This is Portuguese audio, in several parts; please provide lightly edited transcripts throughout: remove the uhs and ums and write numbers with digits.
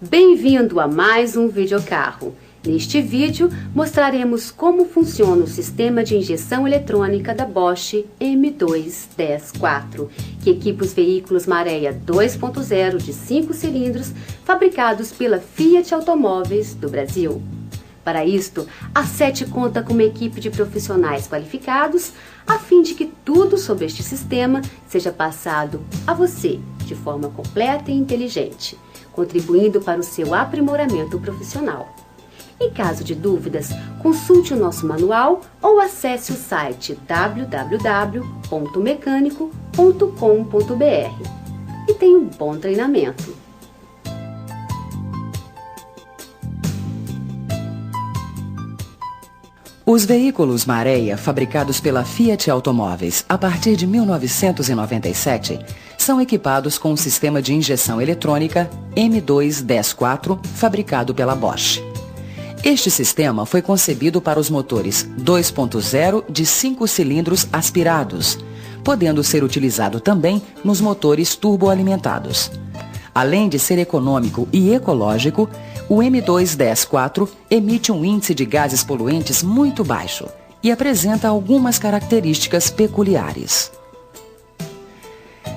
Bem-vindo a mais um videocarro. Neste vídeo, mostraremos como funciona o sistema de injeção eletrônica da Bosch M2-104, que equipa os veículos Marea 2.0 de 5 cilindros fabricados pela Fiat Automóveis do Brasil. Para isto, a SET conta com uma equipe de profissionais qualificados, a fim de que tudo sobre este sistema seja passado a você de forma completa e inteligente, contribuindo para o seu aprimoramento profissional. Em caso de dúvidas, consulte o nosso manual ou acesse o site www.mecanico.com.br e tenha um bom treinamento. Os veículos Marea, fabricados pela Fiat Automóveis a partir de 1997, são equipados com o sistema de injeção eletrônica M2-104, fabricado pela Bosch. Este sistema foi concebido para os motores 2.0 de 5 cilindros aspirados, podendo ser utilizado também nos motores turboalimentados. Além de ser econômico e ecológico, o M2-104 emite um índice de gases poluentes muito baixo e apresenta algumas características peculiares.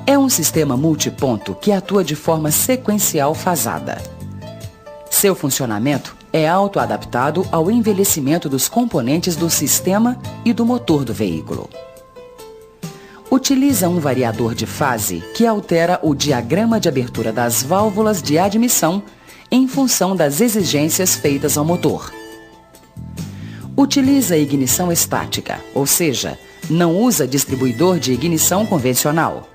É um sistema multiponto que atua de forma sequencial fasada. Seu funcionamento é autoadaptado ao envelhecimento dos componentes do sistema e do motor do veículo. Utiliza um variador de fase que altera o diagrama de abertura das válvulas de admissão em função das exigências feitas ao motor. Utiliza ignição estática, ou seja, não usa distribuidor de ignição convencional.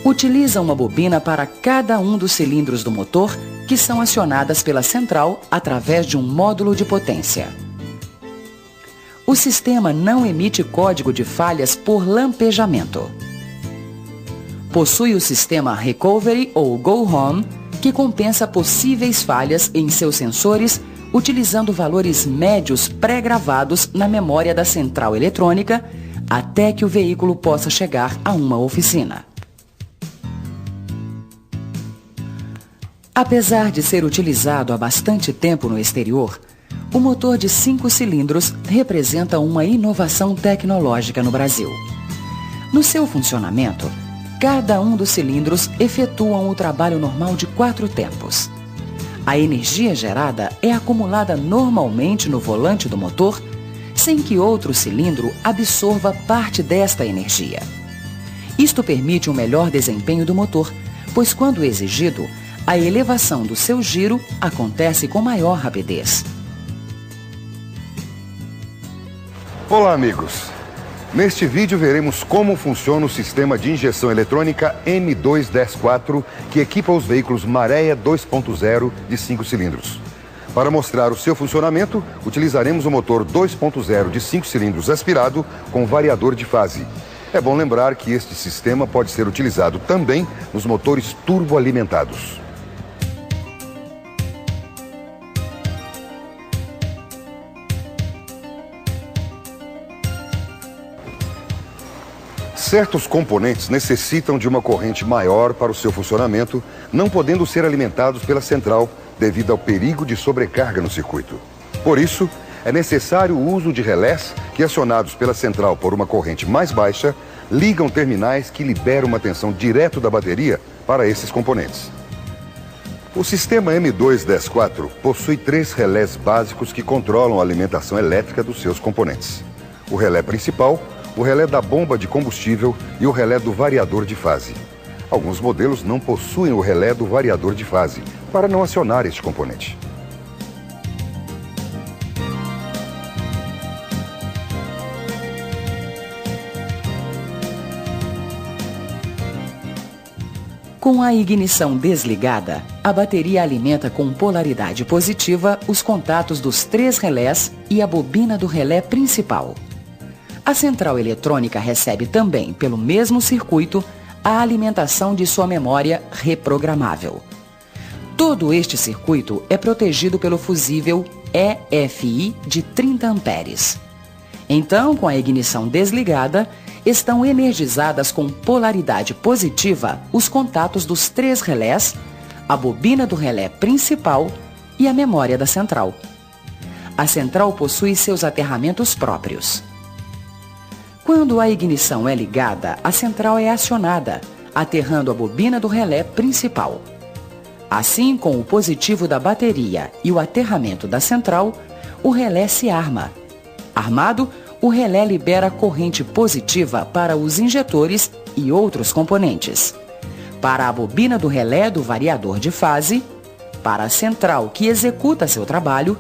Utiliza uma bobina para cada um dos cilindros do motor, que são acionadas pela central através de um módulo de potência. O sistema não emite código de falhas por lampejamento. Possui o sistema Recovery ou Go Home, que compensa possíveis falhas em seus sensores utilizando valores médios pré-gravados na memória da central eletrônica até que o veículo possa chegar a uma oficina. Apesar de ser utilizado há bastante tempo no exterior, o motor de 5 cilindros representa uma inovação tecnológica no Brasil. No seu funcionamento, cada um dos cilindros efetuam o trabalho normal de 4 tempos. A energia gerada é acumulada normalmente no volante do motor, sem que outro cilindro absorva parte desta energia. Isto permite um melhor desempenho do motor, pois quando exigido, a elevação do seu giro acontece com maior rapidez. Olá, amigos! Neste vídeo veremos como funciona o sistema de injeção eletrônica M2-104 que equipa os veículos Marea 2.0 de 5 cilindros. Para mostrar o seu funcionamento, utilizaremos o motor 2.0 de 5 cilindros aspirado com variador de fase. É bom lembrar que este sistema pode ser utilizado também nos motores turboalimentados. Certos componentes necessitam de uma corrente maior para o seu funcionamento, não podendo ser alimentados pela central devido ao perigo de sobrecarga no circuito. Por isso, é necessário o uso de relés que, acionados pela central por uma corrente mais baixa, ligam terminais que liberam uma tensão direto da bateria para esses componentes. O sistema M2-104 possui 3 relés básicos que controlam a alimentação elétrica dos seus componentes. O relé principal, o relé da bomba de combustível e o relé do variador de fase. Alguns modelos não possuem o relé do variador de fase, para não acionar este componente. Com a ignição desligada, a bateria alimenta com polaridade positiva os contatos dos 3 relés e a bobina do relé principal. A central eletrônica recebe também, pelo mesmo circuito, a alimentação de sua memória reprogramável. Todo este circuito é protegido pelo fusível EFI de 30 amperes. Então, com a ignição desligada, estão energizadas com polaridade positiva os contatos dos 3 relés, a bobina do relé principal e a memória da central. A central possui seus aterramentos próprios. Quando a ignição é ligada, a central é acionada, aterrando a bobina do relé principal. Assim, com o positivo da bateria e o aterramento da central, o relé se arma. Armado, o relé libera corrente positiva para os injetores e outros componentes. Para a bobina do relé do variador de fase, para a central que executa seu trabalho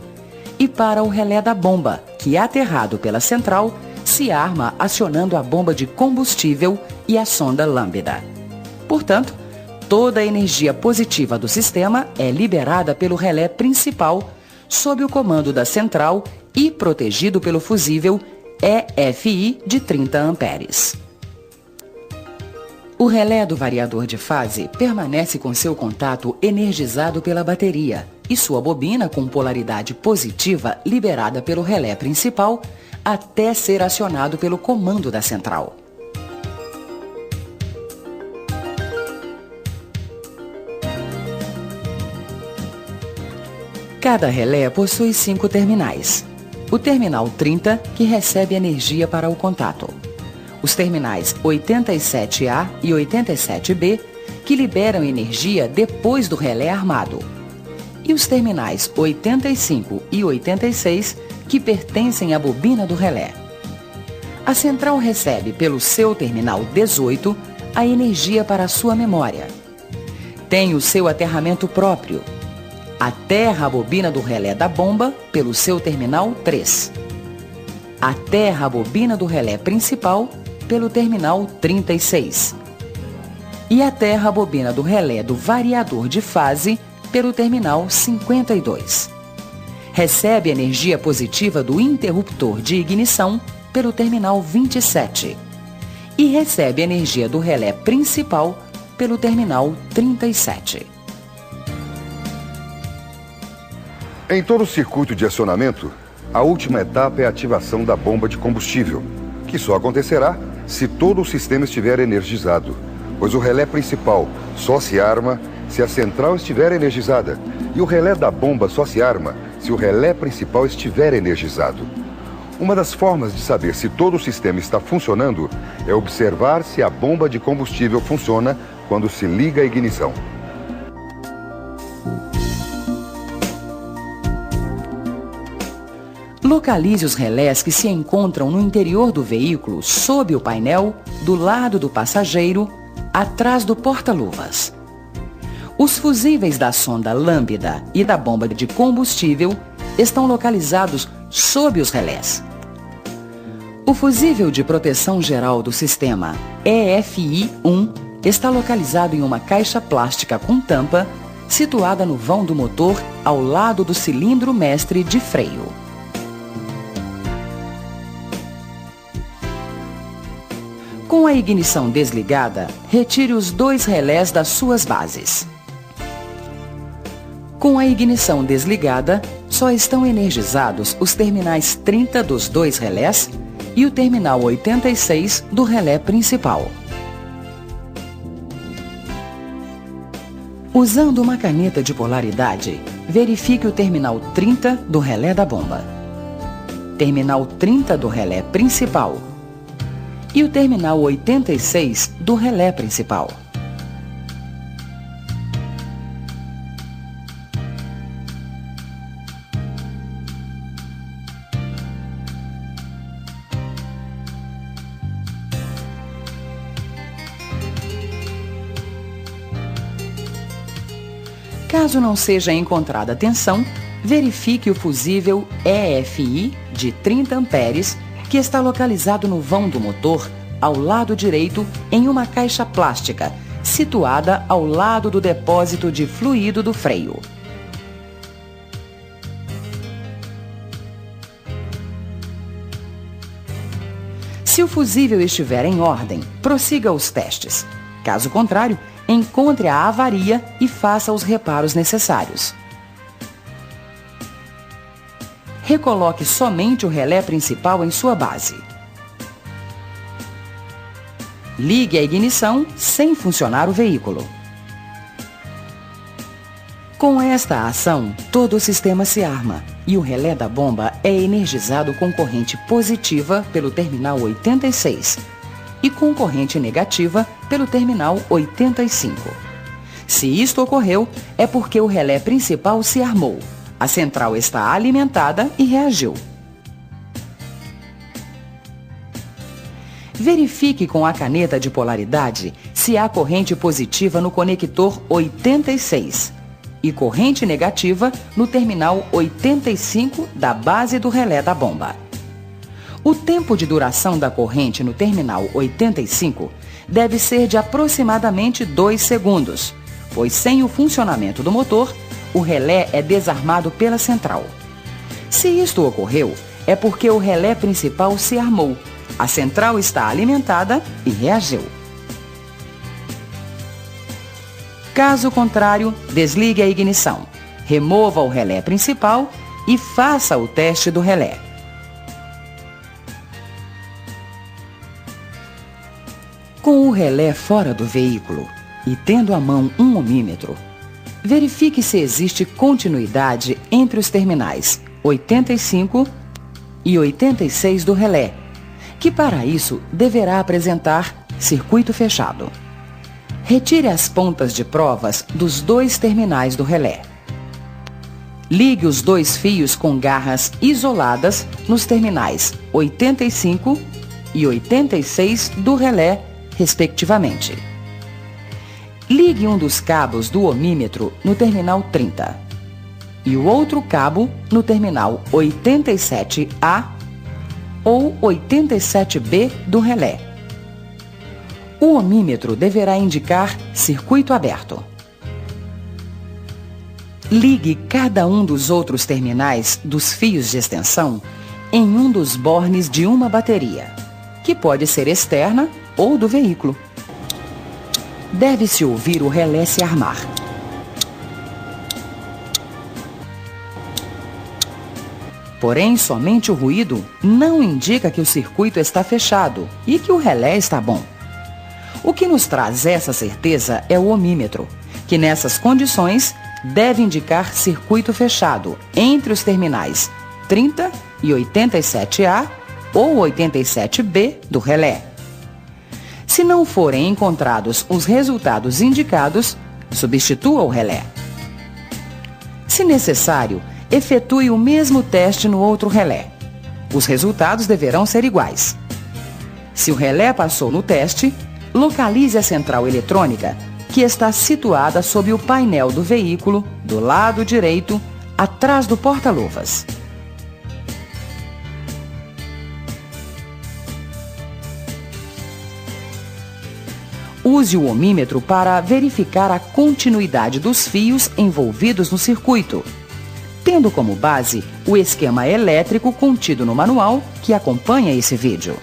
e para o relé da bomba, que aterrado pela central, se arma acionando a bomba de combustível e a sonda lambda. Portanto, toda a energia positiva do sistema é liberada pelo relé principal sob o comando da central e protegido pelo fusível EFI de 30 amperes. O relé do variador de fase permanece com seu contato energizado pela bateria e sua bobina com polaridade positiva liberada pelo relé principal até ser acionado pelo comando da central. Cada relé possui 5 terminais. O terminal 30, que recebe energia para o contato. Os terminais 87A e 87B, que liberam energia depois do relé armado. E os terminais 85 e 86, que pertencem à bobina do relé. A central recebe pelo seu terminal 18 a energia para a sua memória. Tem o seu aterramento próprio. Aterra a bobina do relé da bomba pelo seu terminal 3. Aterra a bobina do relé principal pelo terminal 36. E aterra a bobina do relé do variador de fase pelo terminal 52. Recebe energia positiva do interruptor de ignição pelo terminal 27. E recebe energia do relé principal pelo terminal 37. Em todo o circuito de acionamento, a última etapa é a ativação da bomba de combustível, que só acontecerá se todo o sistema estiver energizado, pois o relé principal só se arma se a central estiver energizada e o relé da bomba só se arma se o relé principal estiver energizado. Uma das formas de saber se todo o sistema está funcionando é observar se a bomba de combustível funciona quando se liga a ignição. Localize os relés que se encontram no interior do veículo, sob o painel, do lado do passageiro, atrás do porta-luvas. Os fusíveis da sonda lambda e da bomba de combustível estão localizados sob os relés. O fusível de proteção geral do sistema EFI-1 está localizado em uma caixa plástica com tampa, situada no vão do motor ao lado do cilindro mestre de freio. Com a ignição desligada, retire os 2 relés das suas bases. Com a ignição desligada, só estão energizados os terminais 30 dos 2 relés e o terminal 86 do relé principal. Usando uma caneta de polaridade, verifique o terminal 30 do relé da bomba, terminal 30 do relé principal e o terminal 86 do relé principal. Caso não seja encontrada tensão, verifique o fusível EFI de 30 amperes que está localizado no vão do motor, ao lado direito, em uma caixa plástica, situada ao lado do depósito de fluido do freio. Se o fusível estiver em ordem, prossiga os testes. Caso contrário, encontre a avaria e faça os reparos necessários. Recoloque somente o relé principal em sua base. Ligue a ignição sem funcionar o veículo. Com esta ação, todo o sistema se arma e o relé da bomba é energizado com corrente positiva pelo terminal 86 e com corrente negativa pelo terminal 85. Se isto ocorreu, é porque o relé principal se armou, a central está alimentada e reagiu. Verifique com a caneta de polaridade se há corrente positiva no conector 86 e corrente negativa no terminal 85 da base do relé da bomba. O tempo de duração da corrente no terminal 85 deve ser de aproximadamente 2 segundos, pois sem o funcionamento do motor, o relé é desarmado pela central. Se isto ocorreu, é porque o relé principal se armou, a central está alimentada e reagiu. Caso contrário, desligue a ignição, remova o relé principal e faça o teste do relé. Com o relé fora do veículo e tendo à mão um ohmímetro, verifique se existe continuidade entre os terminais 85 e 86 do relé, que para isso deverá apresentar circuito fechado. Retire as pontas de provas dos 2 terminais do relé. Ligue os 2 fios com garras isoladas nos terminais 85 e 86 do relé, respectivamente. Ligue um dos cabos do ohmímetro no terminal 30 e o outro cabo no terminal 87A ou 87B do relé. O ohmímetro deverá indicar circuito aberto. Ligue cada um dos outros terminais dos fios de extensão em um dos bornes de uma bateria, que pode ser externa ou do veículo. Deve-se ouvir o relé se armar. Porém, somente o ruído não indica que o circuito está fechado e que o relé está bom. O que nos traz essa certeza é o ohmímetro, que nessas condições deve indicar circuito fechado entre os terminais 30 e 87A ou 87B do relé. Se não forem encontrados os resultados indicados, substitua o relé. Se necessário, efetue o mesmo teste no outro relé. Os resultados deverão ser iguais. Se o relé passou no teste, localize a central eletrônica, que está situada sob o painel do veículo, do lado direito, atrás do porta-luvas. Use o ohmímetro para verificar a continuidade dos fios envolvidos no circuito, tendo como base o esquema elétrico contido no manual que acompanha esse vídeo.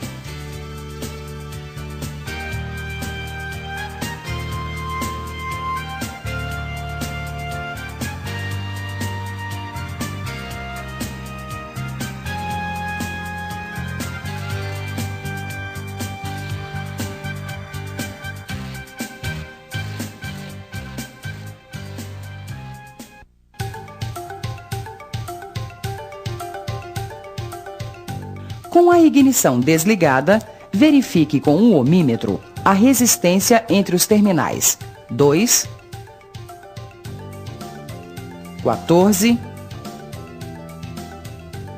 Com a ignição desligada, verifique com o ohmímetro a resistência entre os terminais 2, 14,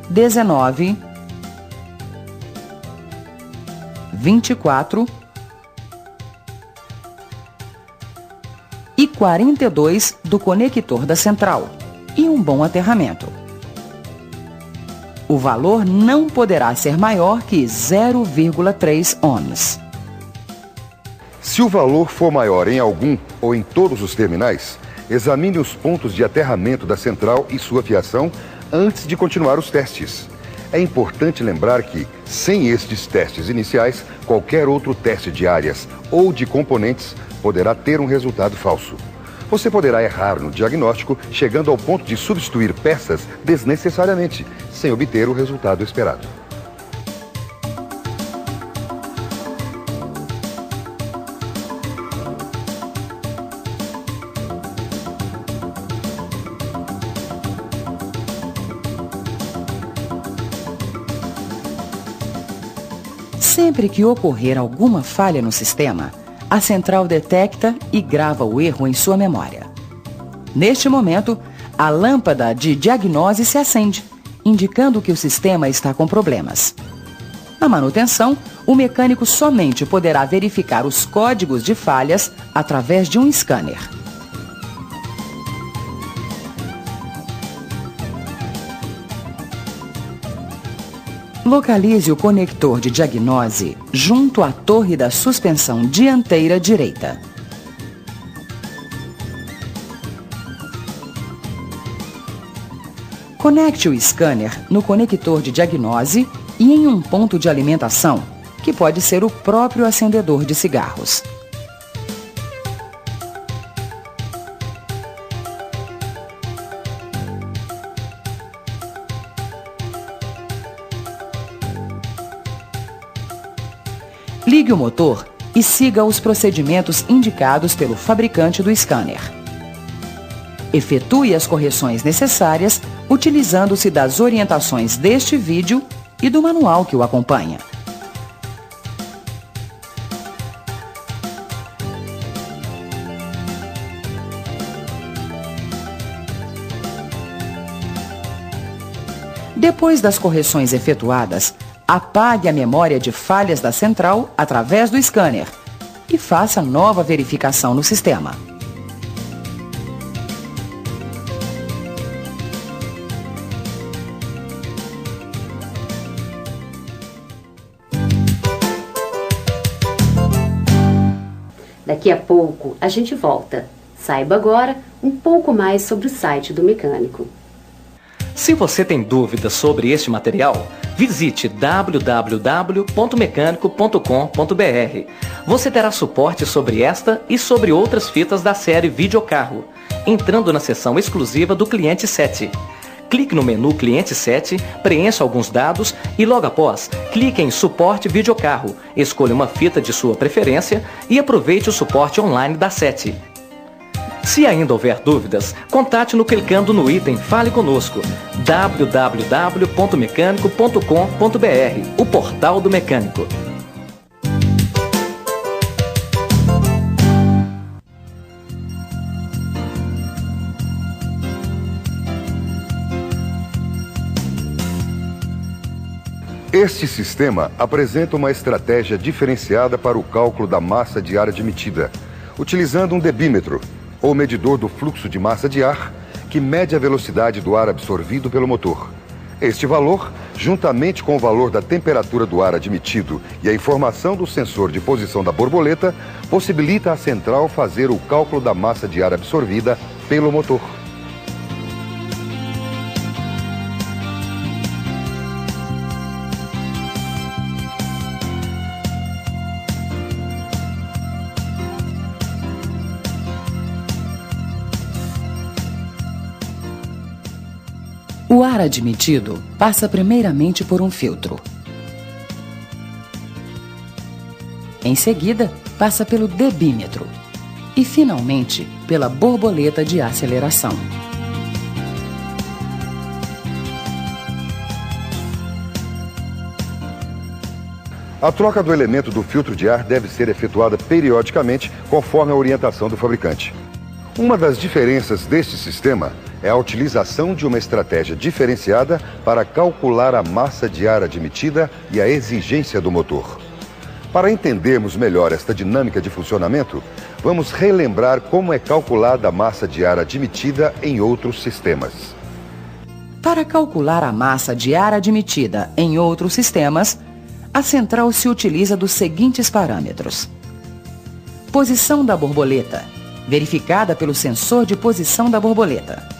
19, 24 e 42 do conector da central e um bom aterramento. O valor não poderá ser maior que 0,3 ohms. Se o valor for maior em algum ou em todos os terminais, examine os pontos de aterramento da central e sua fiação antes de continuar os testes. É importante lembrar que, sem estes testes iniciais, qualquer outro teste de áreas ou de componentes poderá ter um resultado falso. Você poderá errar no diagnóstico, chegando ao ponto de substituir peças desnecessariamente, sem obter o resultado esperado. Sempre que ocorrer alguma falha no sistema, a central detecta e grava o erro em sua memória. Neste momento, a lâmpada de diagnose se acende, indicando que o sistema está com problemas. Na manutenção, o mecânico somente poderá verificar os códigos de falhas através de um scanner. Localize o conector de diagnose junto à torre da suspensão dianteira direita. Conecte o scanner no conector de diagnose e em um ponto de alimentação, que pode ser o próprio acendedor de cigarros. Ligue o motor e siga os procedimentos indicados pelo fabricante do scanner. Efetue as correções necessárias utilizando-se das orientações deste vídeo e do manual que o acompanha. Depois das correções efetuadas, apague a memória de falhas da central através do scanner e faça nova verificação no sistema. Daqui a pouco a gente volta. Saiba agora um pouco mais sobre o site do mecânico. Se você tem dúvidas sobre este material, visite www.mecanico.com.br. Você terá suporte sobre esta e sobre outras fitas da série Videocarro, entrando na seção exclusiva do Cliente 7. Clique no menu Cliente 7, preencha alguns dados e logo após, clique em Suporte Videocarro, escolha uma fita de sua preferência e aproveite o suporte online da 7. Se ainda houver dúvidas, contate-nos clicando no item Fale Conosco, www.mecanico.com.br, o portal do mecânico. Este sistema apresenta uma estratégia diferenciada para o cálculo da massa de ar admitida, utilizando um debímetro, ou medidor do fluxo de massa de ar, que mede a velocidade do ar absorvido pelo motor. Este valor, juntamente com o valor da temperatura do ar admitido e a informação do sensor de posição da borboleta, possibilita à central fazer o cálculo da massa de ar absorvida pelo motor. O ar admitido passa primeiramente por um filtro. Em seguida, passa pelo debímetro e, finalmente, pela borboleta de aceleração. A troca do elemento do filtro de ar deve ser efetuada periodicamente, conforme a orientação do fabricante. Uma das diferenças deste sistema é a utilização de uma estratégia diferenciada para calcular a massa de ar admitida e a exigência do motor. Para entendermos melhor esta dinâmica de funcionamento, vamos relembrar como é calculada a massa de ar admitida em outros sistemas. Para calcular a massa de ar admitida em outros sistemas, a central se utiliza dos seguintes parâmetros: posição da borboleta, verificada pelo sensor de posição da borboleta.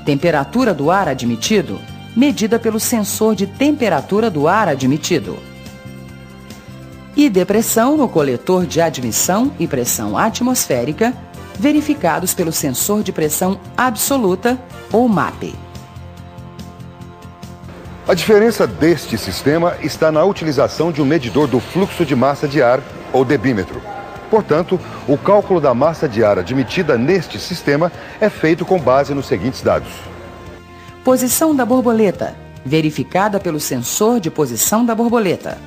Temperatura do ar admitido, medida pelo sensor de temperatura do ar admitido. E depressão no coletor de admissão e pressão atmosférica, verificados pelo sensor de pressão absoluta, ou MAP. A diferença deste sistema está na utilização de um medidor do fluxo de massa de ar, ou debímetro. Portanto, o cálculo da massa de ar admitida neste sistema é feito com base nos seguintes dados: posição da borboleta, verificada pelo sensor de posição da borboleta.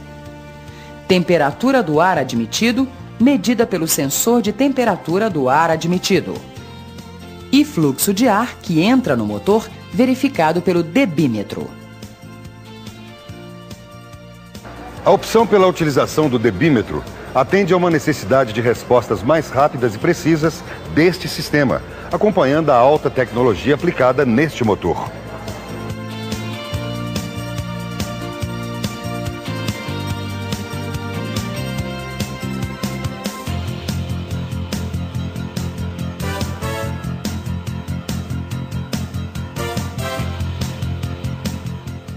temperatura do ar admitido, medida pelo sensor de temperatura do ar admitido. E fluxo de ar que entra no motor, verificado pelo debímetro. A opção pela utilização do debímetro atende a uma necessidade de respostas mais rápidas e precisas deste sistema, acompanhando a alta tecnologia aplicada neste motor.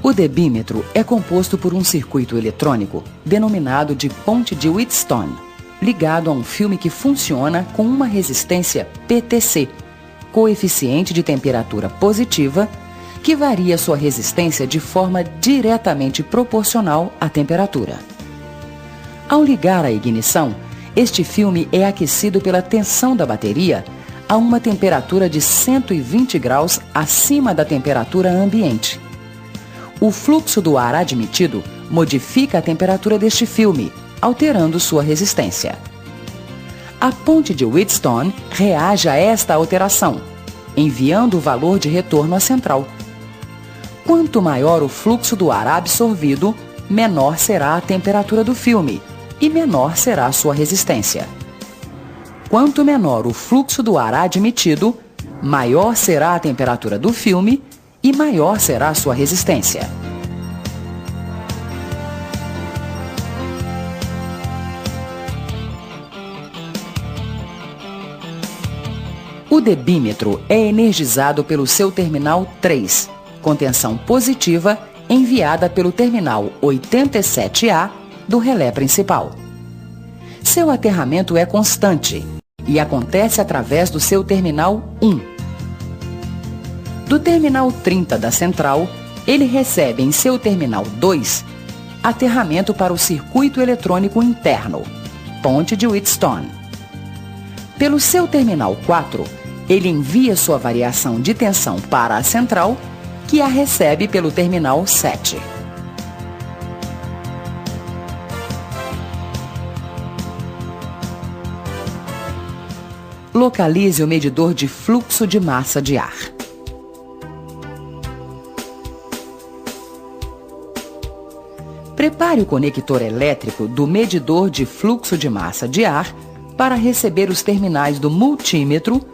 O debímetro é composto por um circuito eletrônico denominado de ponte de Wheatstone, ligado a um filme que funciona com uma resistência PTC, coeficiente de temperatura positiva, que varia sua resistência de forma diretamente proporcional à temperatura. Ao ligar a ignição, este filme é aquecido pela tensão da bateria a uma temperatura de 120 graus acima da temperatura ambiente. O fluxo do ar admitido modifica a temperatura deste filme, alterando sua resistência. A ponte de Wheatstone reage a esta alteração, enviando o valor de retorno à central. Quanto maior o fluxo do ar absorvido, menor será a temperatura do filme e menor será sua resistência. Quanto menor o fluxo do ar admitido, maior será a temperatura do filme e maior será sua resistência. O debímetro é energizado pelo seu terminal 3, com tensão positiva enviada pelo terminal 87A do relé principal. Seu aterramento é constante e acontece através do seu terminal 1. Do terminal 30 da central, ele recebe em seu terminal 2 aterramento para o circuito eletrônico interno, ponte de Wheatstone. Pelo seu terminal 4, ele envia sua variação de tensão para a central, que a recebe pelo terminal 7. Localize o medidor de fluxo de massa de ar. Prepare o conector elétrico do medidor de fluxo de massa de ar para receber os terminais do multímetro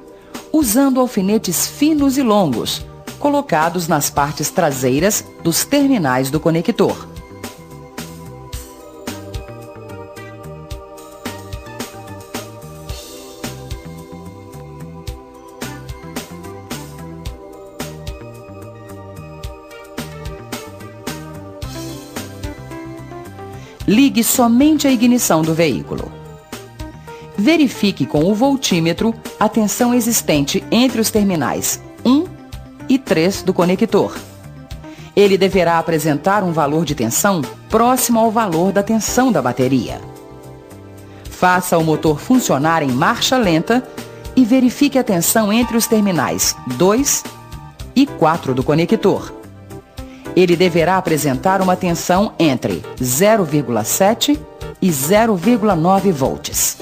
usando alfinetes finos e longos, colocados nas partes traseiras dos terminais do conector. Ligue somente a ignição do veículo. Verifique com o voltímetro a tensão existente entre os terminais 1 e 3 do conector. Ele deverá apresentar um valor de tensão próximo ao valor da tensão da bateria. Faça o motor funcionar em marcha lenta e verifique a tensão entre os terminais 2 e 4 do conector. Ele deverá apresentar uma tensão entre 0,7 e 0,9 volts.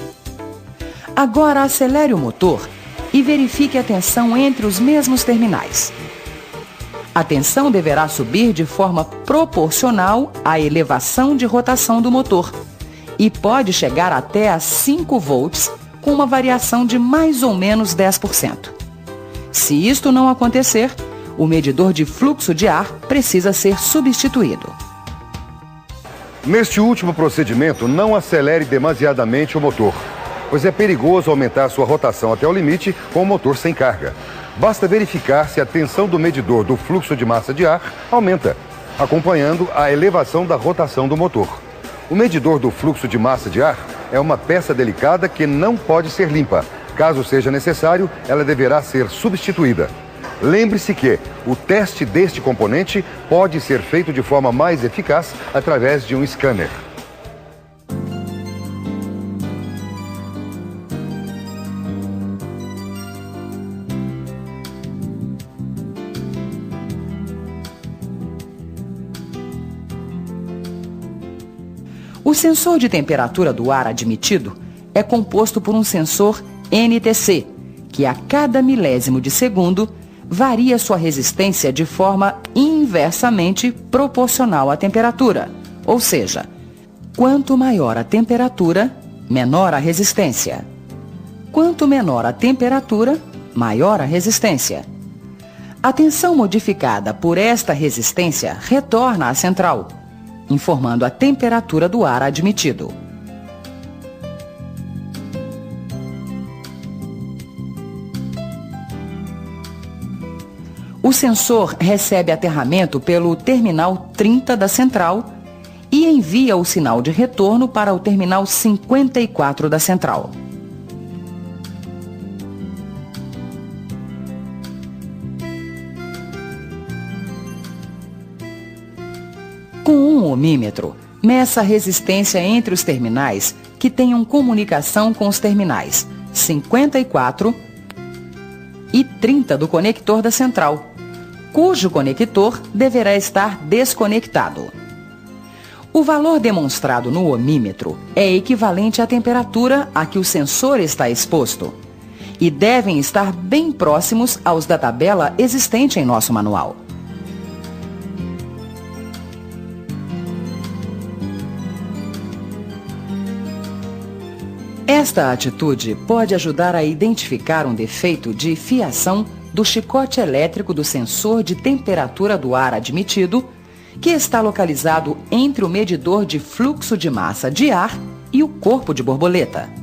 Agora acelere o motor e verifique a tensão entre os mesmos terminais. A tensão deverá subir de forma proporcional à elevação de rotação do motor e pode chegar até a 5 volts com uma variação de mais ou menos 10%. Se isto não acontecer, o medidor de fluxo de ar precisa ser substituído. Neste último procedimento, não acelere demasiadamente o motor, pois é perigoso aumentar sua rotação até o limite com o motor sem carga. Basta verificar se a tensão do medidor do fluxo de massa de ar aumenta, acompanhando a elevação da rotação do motor. O medidor do fluxo de massa de ar é uma peça delicada que não pode ser limpa. Caso seja necessário, ela deverá ser substituída. Lembre-se que o teste deste componente pode ser feito de forma mais eficaz através de um scanner. O O sensor de temperatura do ar admitido é composto por um sensor NTC, que a cada milésimo de segundo varia sua resistência de forma inversamente proporcional à temperatura, ou seja, quanto maior a temperatura, menor a resistência. Quanto menor a temperatura, maior a resistência. A tensão modificada por esta resistência retorna à central, informando a temperatura do ar admitido. O sensor recebe aterramento pelo terminal 30 da central e envia o sinal de retorno para o terminal 54 da central. Com um ohmímetro, meça a resistência entre os terminais que tenham comunicação com os terminais 54 e 30 do conector da central, cujo conector deverá estar desconectado. O valor demonstrado no ohmímetro é equivalente à temperatura a que o sensor está exposto e devem estar bem próximos aos da tabela existente em nosso manual. Esta atitude pode ajudar a identificar um defeito de fiação do chicote elétrico do sensor de temperatura do ar admitido, que está localizado entre o medidor de fluxo de massa de ar e o corpo de borboleta.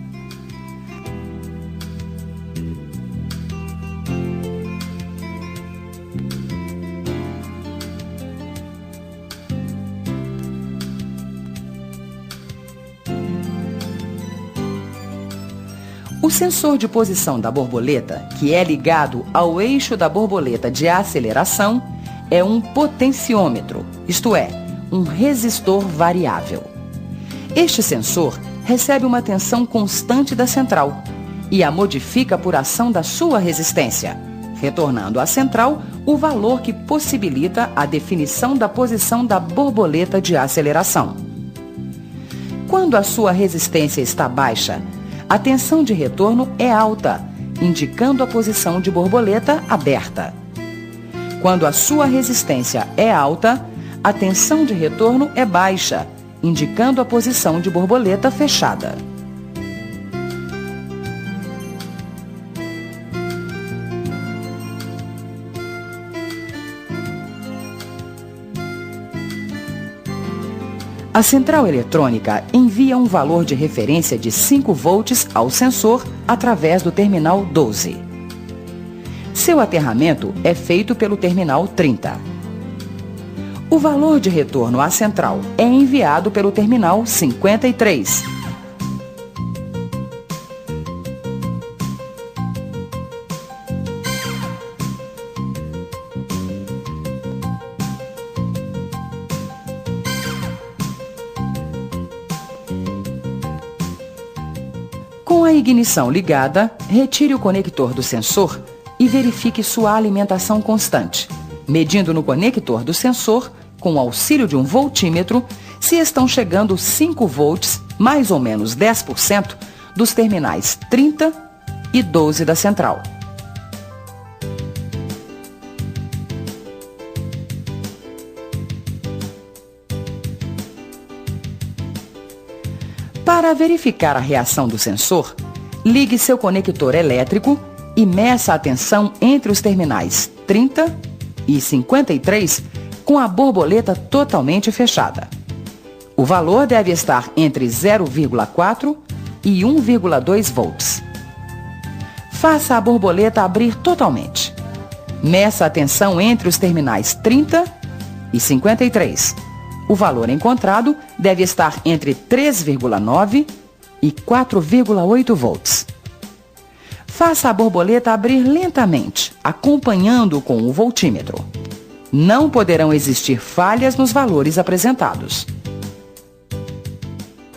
O sensor de posição da borboleta, que é ligado ao eixo da borboleta de aceleração, é um potenciômetro, isto é, um resistor variável. Este sensor recebe uma tensão constante da central e a modifica por ação da sua resistência, retornando à central o valor que possibilita a definição da posição da borboleta de aceleração. Quando a sua resistência está baixa, a tensão de retorno é alta, indicando a posição de borboleta aberta. Quando a sua resistência é alta, a tensão de retorno é baixa, indicando a posição de borboleta fechada. A central eletrônica envia um valor de referência de 5 volts ao sensor através do terminal 12. Seu aterramento é feito pelo terminal 30. O valor de retorno à central é enviado pelo terminal 53. Com a ignição ligada, retire o conector do sensor e verifique sua alimentação constante, medindo no conector do sensor, com o auxílio de um voltímetro, se estão chegando 5 volts, mais ou menos 10%, dos terminais 30 e 12 da central. Para verificar a reação do sensor, ligue seu conector elétrico e meça a tensão entre os terminais 30 e 53 com a borboleta totalmente fechada. O valor deve estar entre 0,4 e 1,2 volts. Faça a borboleta abrir totalmente. Meça a tensão entre os terminais 30 e 53. O valor encontrado deve estar entre 3,9 e 4,8 volts. Faça a borboleta abrir lentamente, acompanhando com o voltímetro. Não poderão existir falhas nos valores apresentados.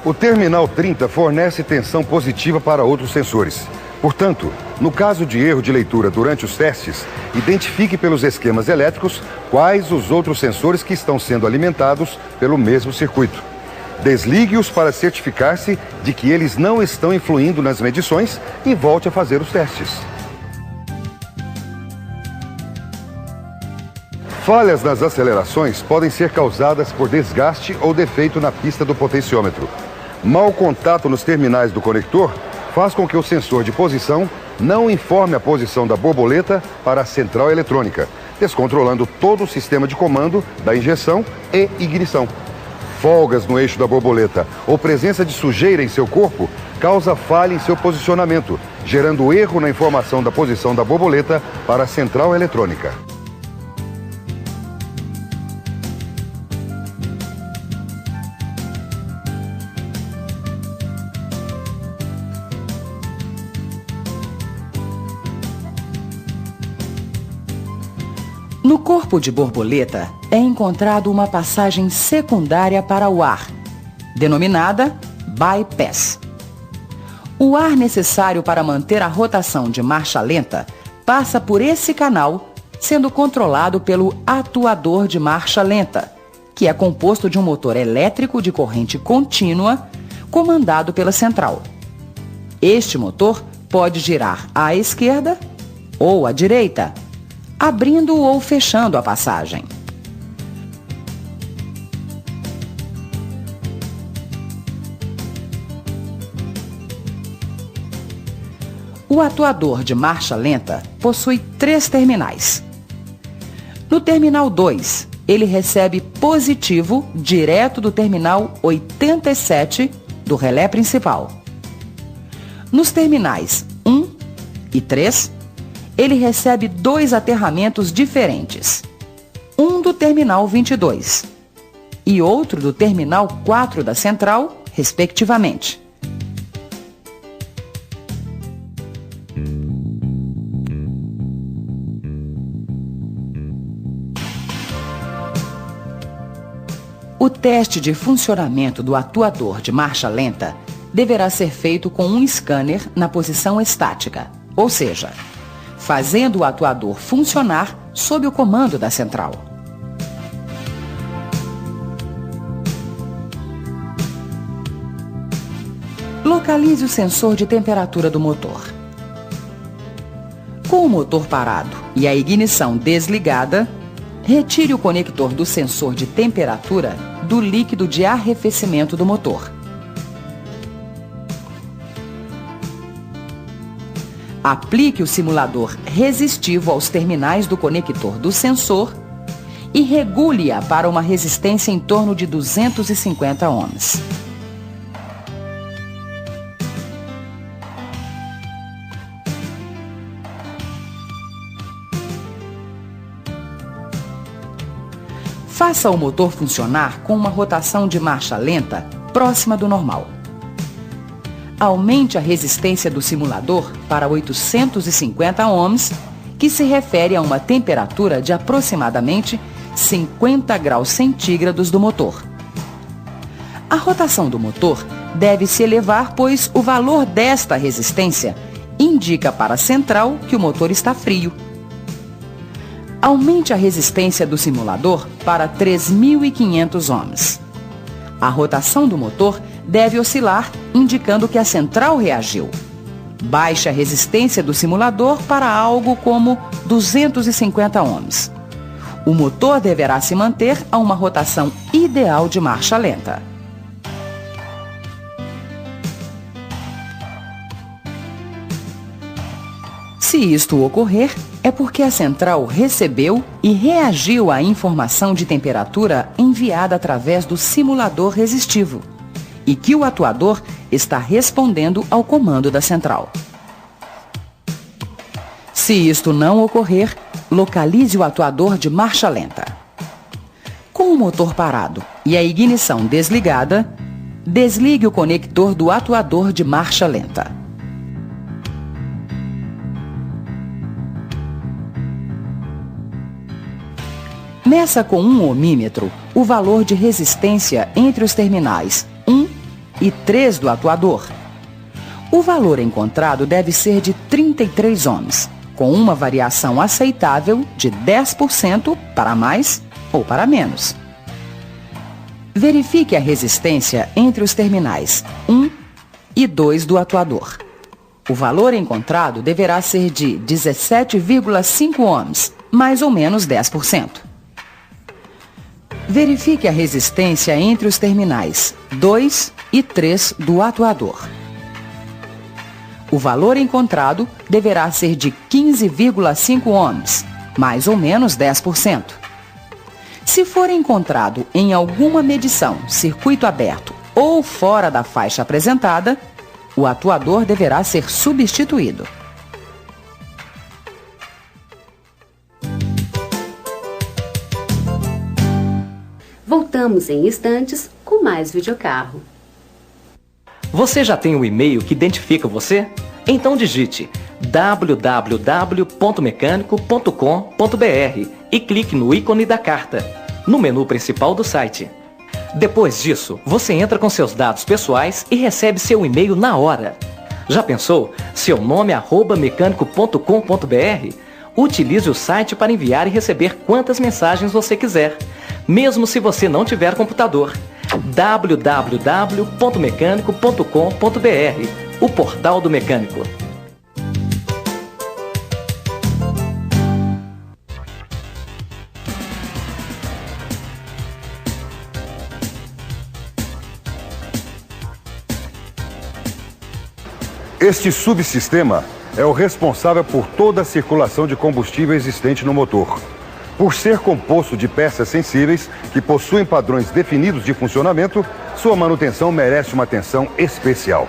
O terminal 30 fornece tensão positiva para outros sensores. Portanto, no caso de erro de leitura durante os testes, identifique pelos esquemas elétricos quais os outros sensores que estão sendo alimentados pelo mesmo circuito. Desligue-os para certificar-se de que eles não estão influindo nas medições e volte a fazer os testes. Falhas nas acelerações podem ser causadas por desgaste ou defeito na pista do potenciômetro. Mau contato nos terminais do conector faz com que o sensor de posição não informe a posição da borboleta para a central eletrônica, descontrolando todo o sistema de comando da injeção e ignição. Folgas no eixo da borboleta ou presença de sujeira em seu corpo causa falha em seu posicionamento, gerando erro na informação da posição da borboleta para a central eletrônica. No corpo de borboleta é encontrado uma passagem secundária para o ar, denominada bypass. O ar necessário para manter a rotação de marcha lenta passa por esse canal, sendo controlado pelo atuador de marcha lenta, que é composto de um motor elétrico de corrente contínua, comandado pela central. Este motor pode girar à esquerda ou à direita, abrindo ou fechando a passagem. O atuador de marcha lenta possui 3 terminais. No terminal 2, ele recebe positivo direto do terminal 87 do relé principal. Nos terminais 1 e 3, ele recebe 2 aterramentos diferentes. Um do terminal 22 e outro do terminal 4 da central, respectivamente. O teste de funcionamento do atuador de marcha lenta deverá ser feito com um scanner na posição estática, ou seja, fazendo o atuador funcionar sob o comando da central. Localize o sensor de temperatura do motor. Com o motor parado e a ignição desligada, retire o conector do sensor de temperatura do líquido de arrefecimento do motor. Aplique o simulador resistivo aos terminais do conector do sensor e regule-a para uma resistência em torno de 250 ohms. Faça o motor funcionar com uma rotação de marcha lenta próxima do normal. Aumente a resistência do simulador para 850 ohms, que se refere a uma temperatura de aproximadamente 50 graus centígrados do motor. A rotação do motor deve se elevar, pois o valor desta resistência indica para a central que o motor está frio. Aumente a resistência do simulador para 3.500 ohms. A rotação do motor deve oscilar, indicando que a central reagiu. Baixe a resistência do simulador para algo como 250 ohms. O motor deverá se manter a uma rotação ideal de marcha lenta. Se isto ocorrer, é porque a central recebeu e reagiu à informação de temperatura enviada através do simulador resistivo e que o atuador está respondendo ao comando da central. Se isto não ocorrer, localize o atuador de marcha lenta. Com o motor parado e a ignição desligada, desligue o conector do atuador de marcha lenta. Meça com um ohmímetro o valor de resistência entre os terminais 1 e 3 do atuador. O valor encontrado deve ser de 33 ohms, com uma variação aceitável de 10% para mais ou para menos. Verifique a resistência entre os terminais 1 e 2 do atuador. O valor encontrado deverá ser de 17,5 ohms, mais ou menos 10%. Verifique a resistência entre os terminais 2 e 3 do atuador. O valor encontrado deverá ser de 15,5 ohms, mais ou menos 10%. Se for encontrado em alguma medição circuito aberto ou fora da faixa apresentada, o atuador deverá ser substituído. Voltamos em instantes com mais videocarro. Você já tem um e-mail que identifica você? Então digite www.mecanico.com.br e clique no ícone da carta, no menu principal do site. Depois disso, você entra com seus dados pessoais e recebe seu e-mail na hora. Já pensou? Seu nome @mecanico.com.br? Utilize o site para enviar e receber quantas mensagens você quiser, mesmo se você não tiver computador. www.mecanico.com.br, o portal do mecânico. Este subsistema é o responsável por toda a circulação de combustível existente no motor. Por ser composto de peças sensíveis que possuem padrões definidos de funcionamento, sua manutenção merece uma atenção especial.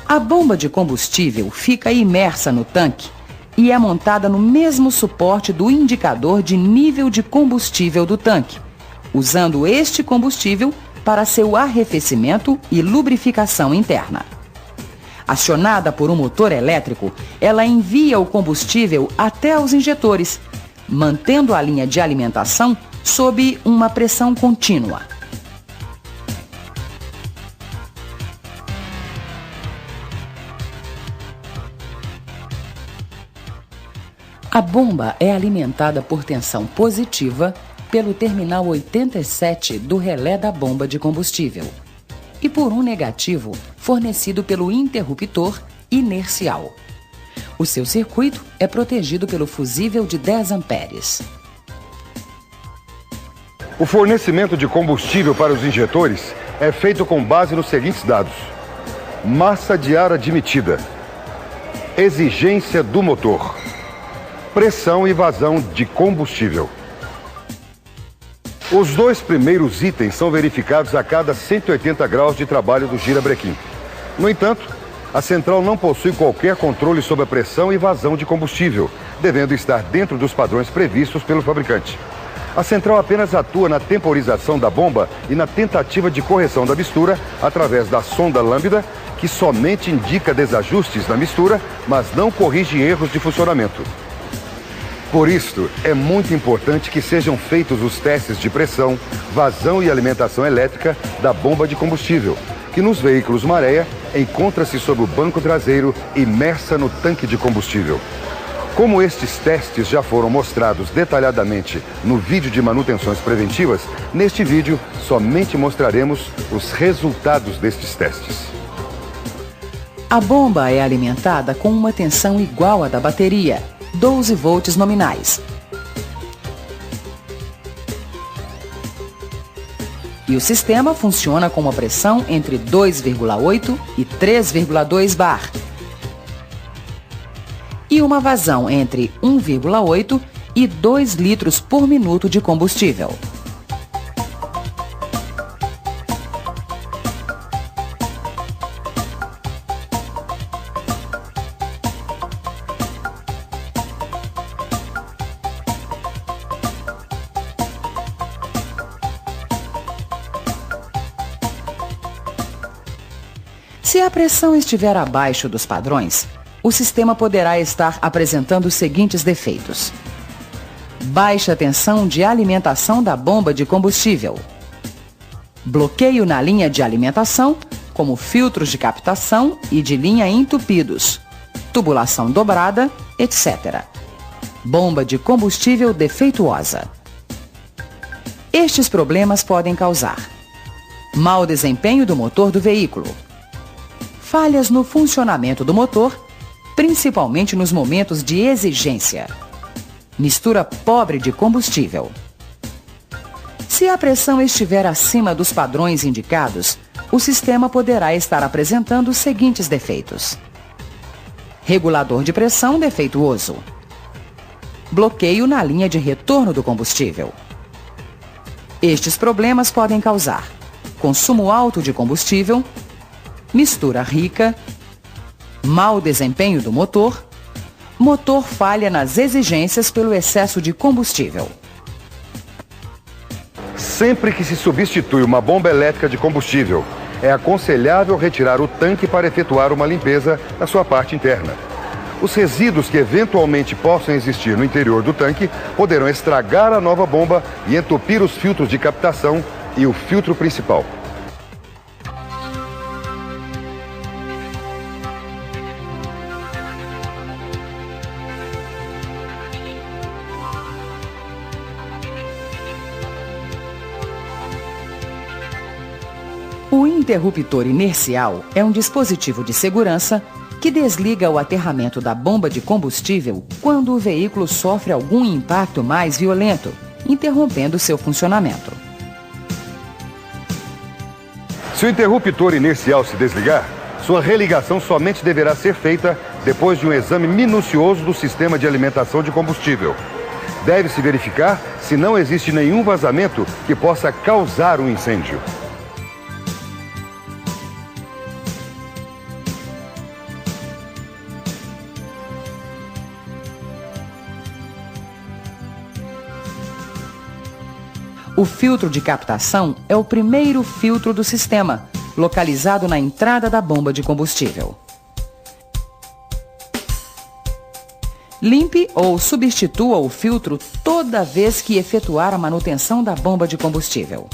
A bomba de combustível fica imersa no tanque e é montada no mesmo suporte do indicador de nível de combustível do tanque, usando este combustível para seu arrefecimento e lubrificação interna. Acionada por um motor elétrico, ela envia o combustível até os injetores, mantendo a linha de alimentação sob uma pressão contínua. A bomba é alimentada por tensão positiva pelo terminal 87 do relé da bomba de combustível e por um negativo fornecido pelo interruptor inercial. O seu circuito é protegido pelo fusível de 10 amperes. O fornecimento de combustível para os injetores é feito com base nos seguintes dados: massa de ar admitida, exigência do motor, pressão e vazão de combustível. Os dois primeiros itens são verificados a cada 180 graus de trabalho do girabrequim. No entanto, a central não possui qualquer controle sobre a pressão e vazão de combustível, devendo estar dentro dos padrões previstos pelo fabricante. A central apenas atua na temporização da bomba e na tentativa de correção da mistura através da sonda lambda, que somente indica desajustes na mistura, mas não corrige erros de funcionamento. Por isso, é muito importante que sejam feitos os testes de pressão, vazão e alimentação elétrica da bomba de combustível, que nos veículos Maré encontra-se sob o banco traseiro imersa no tanque de combustível. Como estes testes já foram mostrados detalhadamente no vídeo de manutenções preventivas, neste vídeo somente mostraremos os resultados destes testes. A bomba é alimentada com uma tensão igual à da bateria, 12 volts nominais. E o sistema funciona com uma pressão entre 2,8 e 3,2 bar. E uma vazão entre 1,8 e 2 litros por minuto de combustível. Se a pressão estiver abaixo dos padrões, o sistema poderá estar apresentando os seguintes defeitos: baixa tensão de alimentação da bomba de combustível, bloqueio na linha de alimentação, como filtros de captação e de linha entupidos, tubulação dobrada, etc. Bomba de combustível defeituosa. Estes problemas podem causar mau desempenho do motor do veículo, falhas no funcionamento do motor, principalmente nos momentos de exigência, mistura pobre de combustível. Se a pressão estiver acima dos padrões indicados, o sistema poderá estar apresentando os seguintes defeitos: regulador de pressão defeituoso, bloqueio na linha de retorno do combustível. Estes problemas podem causar consumo alto de combustível, mistura rica, mau desempenho do motor, motor falha nas exigências pelo excesso de combustível. Sempre que se substitui uma bomba elétrica de combustível, é aconselhável retirar o tanque para efetuar uma limpeza na sua parte interna. Os resíduos que eventualmente possam existir no interior do tanque poderão estragar a nova bomba e entupir os filtros de captação e o filtro principal. O interruptor inercial é um dispositivo de segurança que desliga o aterramento da bomba de combustível quando o veículo sofre algum impacto mais violento, interrompendo seu funcionamento. Se o interruptor inercial se desligar, sua religação somente deverá ser feita depois de um exame minucioso do sistema de alimentação de combustível. Deve-se verificar se não existe nenhum vazamento que possa causar um incêndio. O filtro de captação é o primeiro filtro do sistema, localizado na entrada da bomba de combustível. Limpe ou substitua o filtro toda vez que efetuar a manutenção da bomba de combustível.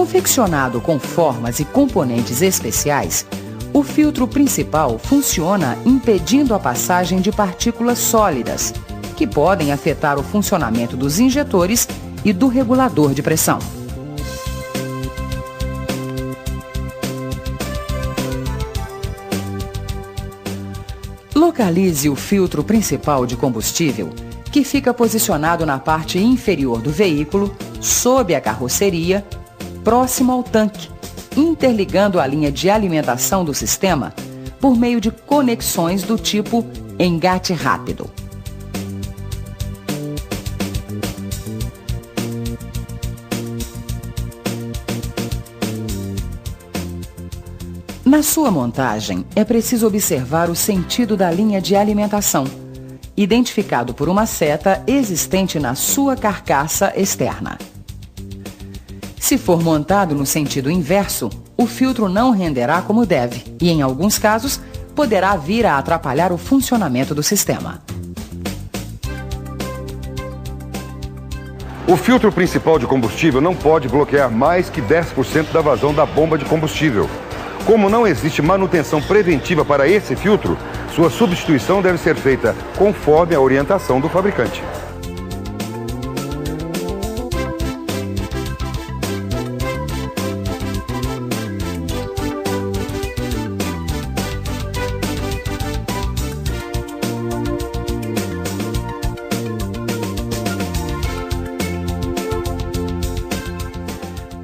Confeccionado com formas e componentes especiais, o filtro principal funciona impedindo a passagem de partículas sólidas, que podem afetar o funcionamento dos injetores e do regulador de pressão. Localize o filtro principal de combustível, que fica posicionado na parte inferior do veículo, sob a carroceria, próximo ao tanque, interligando a linha de alimentação do sistema por meio de conexões do tipo engate rápido. Na sua montagem, é preciso observar o sentido da linha de alimentação, identificado por uma seta existente na sua carcaça externa. Se for montado no sentido inverso, o filtro não renderá como deve e, em alguns casos, poderá vir a atrapalhar o funcionamento do sistema. O filtro principal de combustível não pode bloquear mais que 10% da vazão da bomba de combustível. Como não existe manutenção preventiva para esse filtro, sua substituição deve ser feita conforme a orientação do fabricante.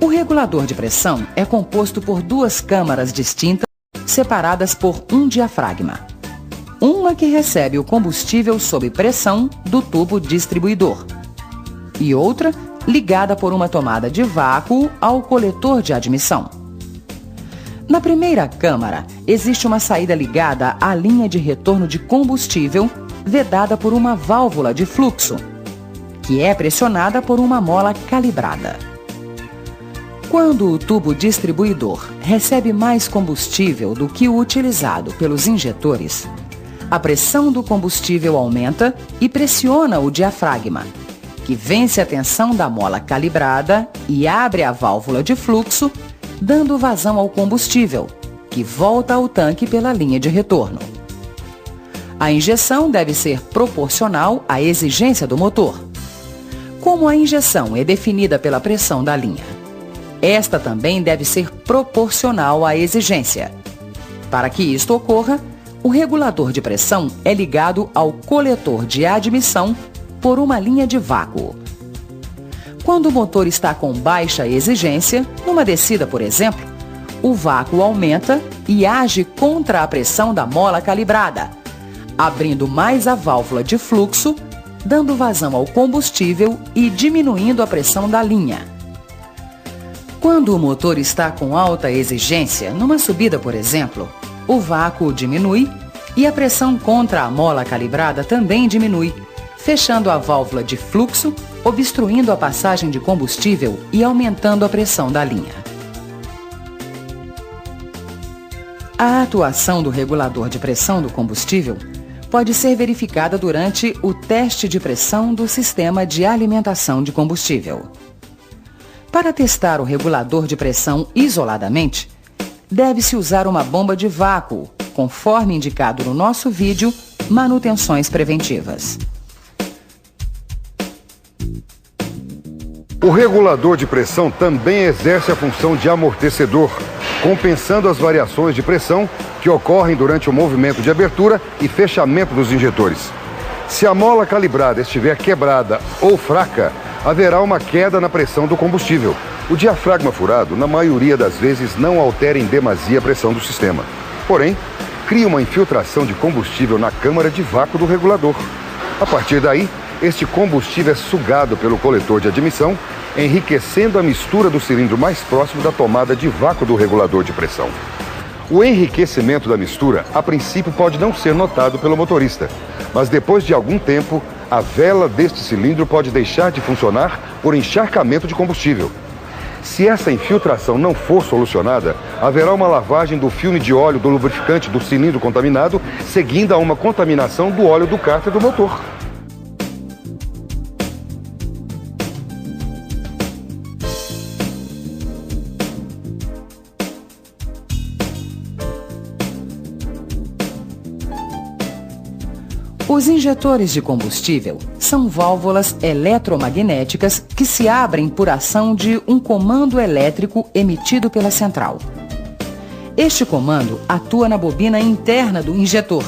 O regulador de pressão é composto por duas câmaras distintas, separadas por um diafragma. Uma que recebe o combustível sob pressão do tubo distribuidor e outra ligada por uma tomada de vácuo ao coletor de admissão. Na primeira câmara, existe uma saída ligada à linha de retorno de combustível, vedada por uma válvula de fluxo, que é pressionada por uma mola calibrada. Quando o tubo distribuidor recebe mais combustível do que o utilizado pelos injetores, a pressão do combustível aumenta e pressiona o diafragma, que vence a tensão da mola calibrada e abre a válvula de fluxo, dando vazão ao combustível, que volta ao tanque pela linha de retorno. A injeção deve ser proporcional à exigência do motor. Como a injeção é definida pela pressão da linha, esta também deve ser proporcional à exigência. Para que isto ocorra, o regulador de pressão é ligado ao coletor de admissão por uma linha de vácuo. Quando o motor está com baixa exigência, numa descida, por exemplo, o vácuo aumenta e age contra a pressão da mola calibrada, abrindo mais a válvula de fluxo, dando vazão ao combustível e diminuindo a pressão da linha. Quando o motor está com alta exigência, numa subida, por exemplo, o vácuo diminui e a pressão contra a mola calibrada também diminui, fechando a válvula de fluxo, obstruindo a passagem de combustível e aumentando a pressão da linha. A atuação do regulador de pressão do combustível pode ser verificada durante o teste de pressão do sistema de alimentação de combustível. Para testar o regulador de pressão isoladamente, deve-se usar uma bomba de vácuo, conforme indicado no nosso vídeo Manutenções Preventivas. O regulador de pressão também exerce a função de amortecedor, compensando as variações de pressão que ocorrem durante o movimento de abertura e fechamento dos injetores. Se a mola calibrada estiver quebrada ou fraca, haverá uma queda na pressão do combustível. O diafragma furado, na maioria das vezes, não altera em demasia a pressão do sistema. Porém, cria uma infiltração de combustível na câmara de vácuo do regulador. A partir daí, este combustível é sugado pelo coletor de admissão, enriquecendo a mistura do cilindro mais próximo da tomada de vácuo do regulador de pressão. O enriquecimento da mistura, a princípio, pode não ser notado pelo motorista, mas depois de algum tempo, a vela deste cilindro pode deixar de funcionar por encharcamento de combustível. Se essa infiltração não for solucionada, haverá uma lavagem do filme de óleo do lubrificante do cilindro contaminado, seguindo a uma contaminação do óleo do cárter do motor. Os injetores de combustível são válvulas eletromagnéticas que se abrem por ação de um comando elétrico emitido pela central. Este comando atua na bobina interna do injetor,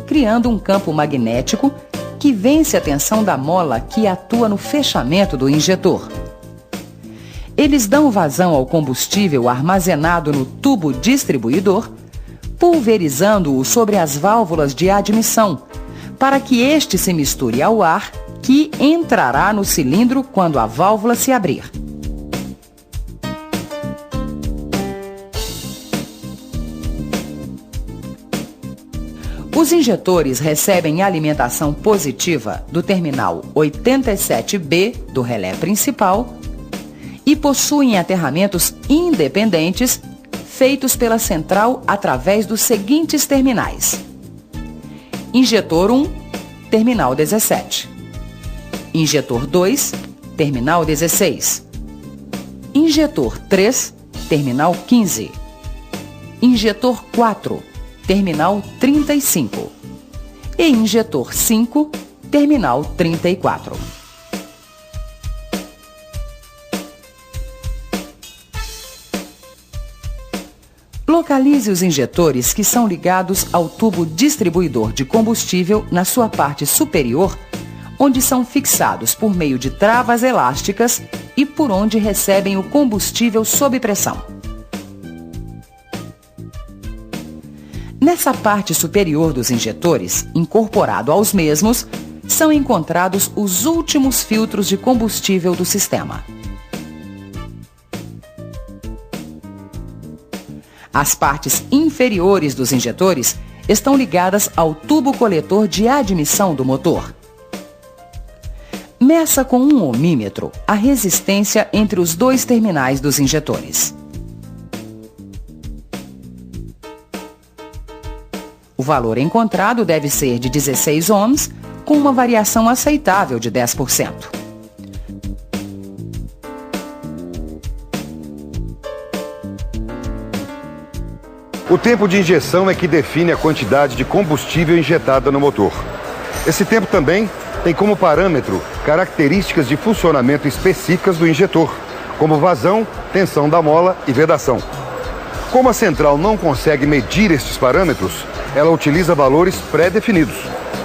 criando um campo magnético que vence a tensão da mola que atua no fechamento do injetor. Eles dão vazão ao combustível armazenado no tubo distribuidor, pulverizando-o sobre as válvulas de admissão, para que este se misture ao ar que entrará no cilindro quando a válvula se abrir. Os injetores recebem alimentação positiva do terminal 87B do relé principal e possuem aterramentos independentes feitos pela central através dos seguintes terminais: Injetor 1, terminal 17. Injetor 2, terminal 16. Injetor 3, terminal 15. Injetor 4, terminal 35. E injetor 5, terminal 34. Localize os injetores que são ligados ao tubo distribuidor de combustível na sua parte superior, onde são fixados por meio de travas elásticas e por onde recebem o combustível sob pressão. Nessa parte superior dos injetores, incorporado aos mesmos, são encontrados os últimos filtros de combustível do sistema. As partes inferiores dos injetores estão ligadas ao tubo coletor de admissão do motor. Meça com um ohmímetro a resistência entre os dois terminais dos injetores. O valor encontrado deve ser de 16 ohms, com uma variação aceitável de 10%. O tempo de injeção é que define a quantidade de combustível injetada no motor. Esse tempo também tem como parâmetro características de funcionamento específicas do injetor, como vazão, tensão da mola e vedação. Como a central não consegue medir estes parâmetros, ela utiliza valores pré-definidos.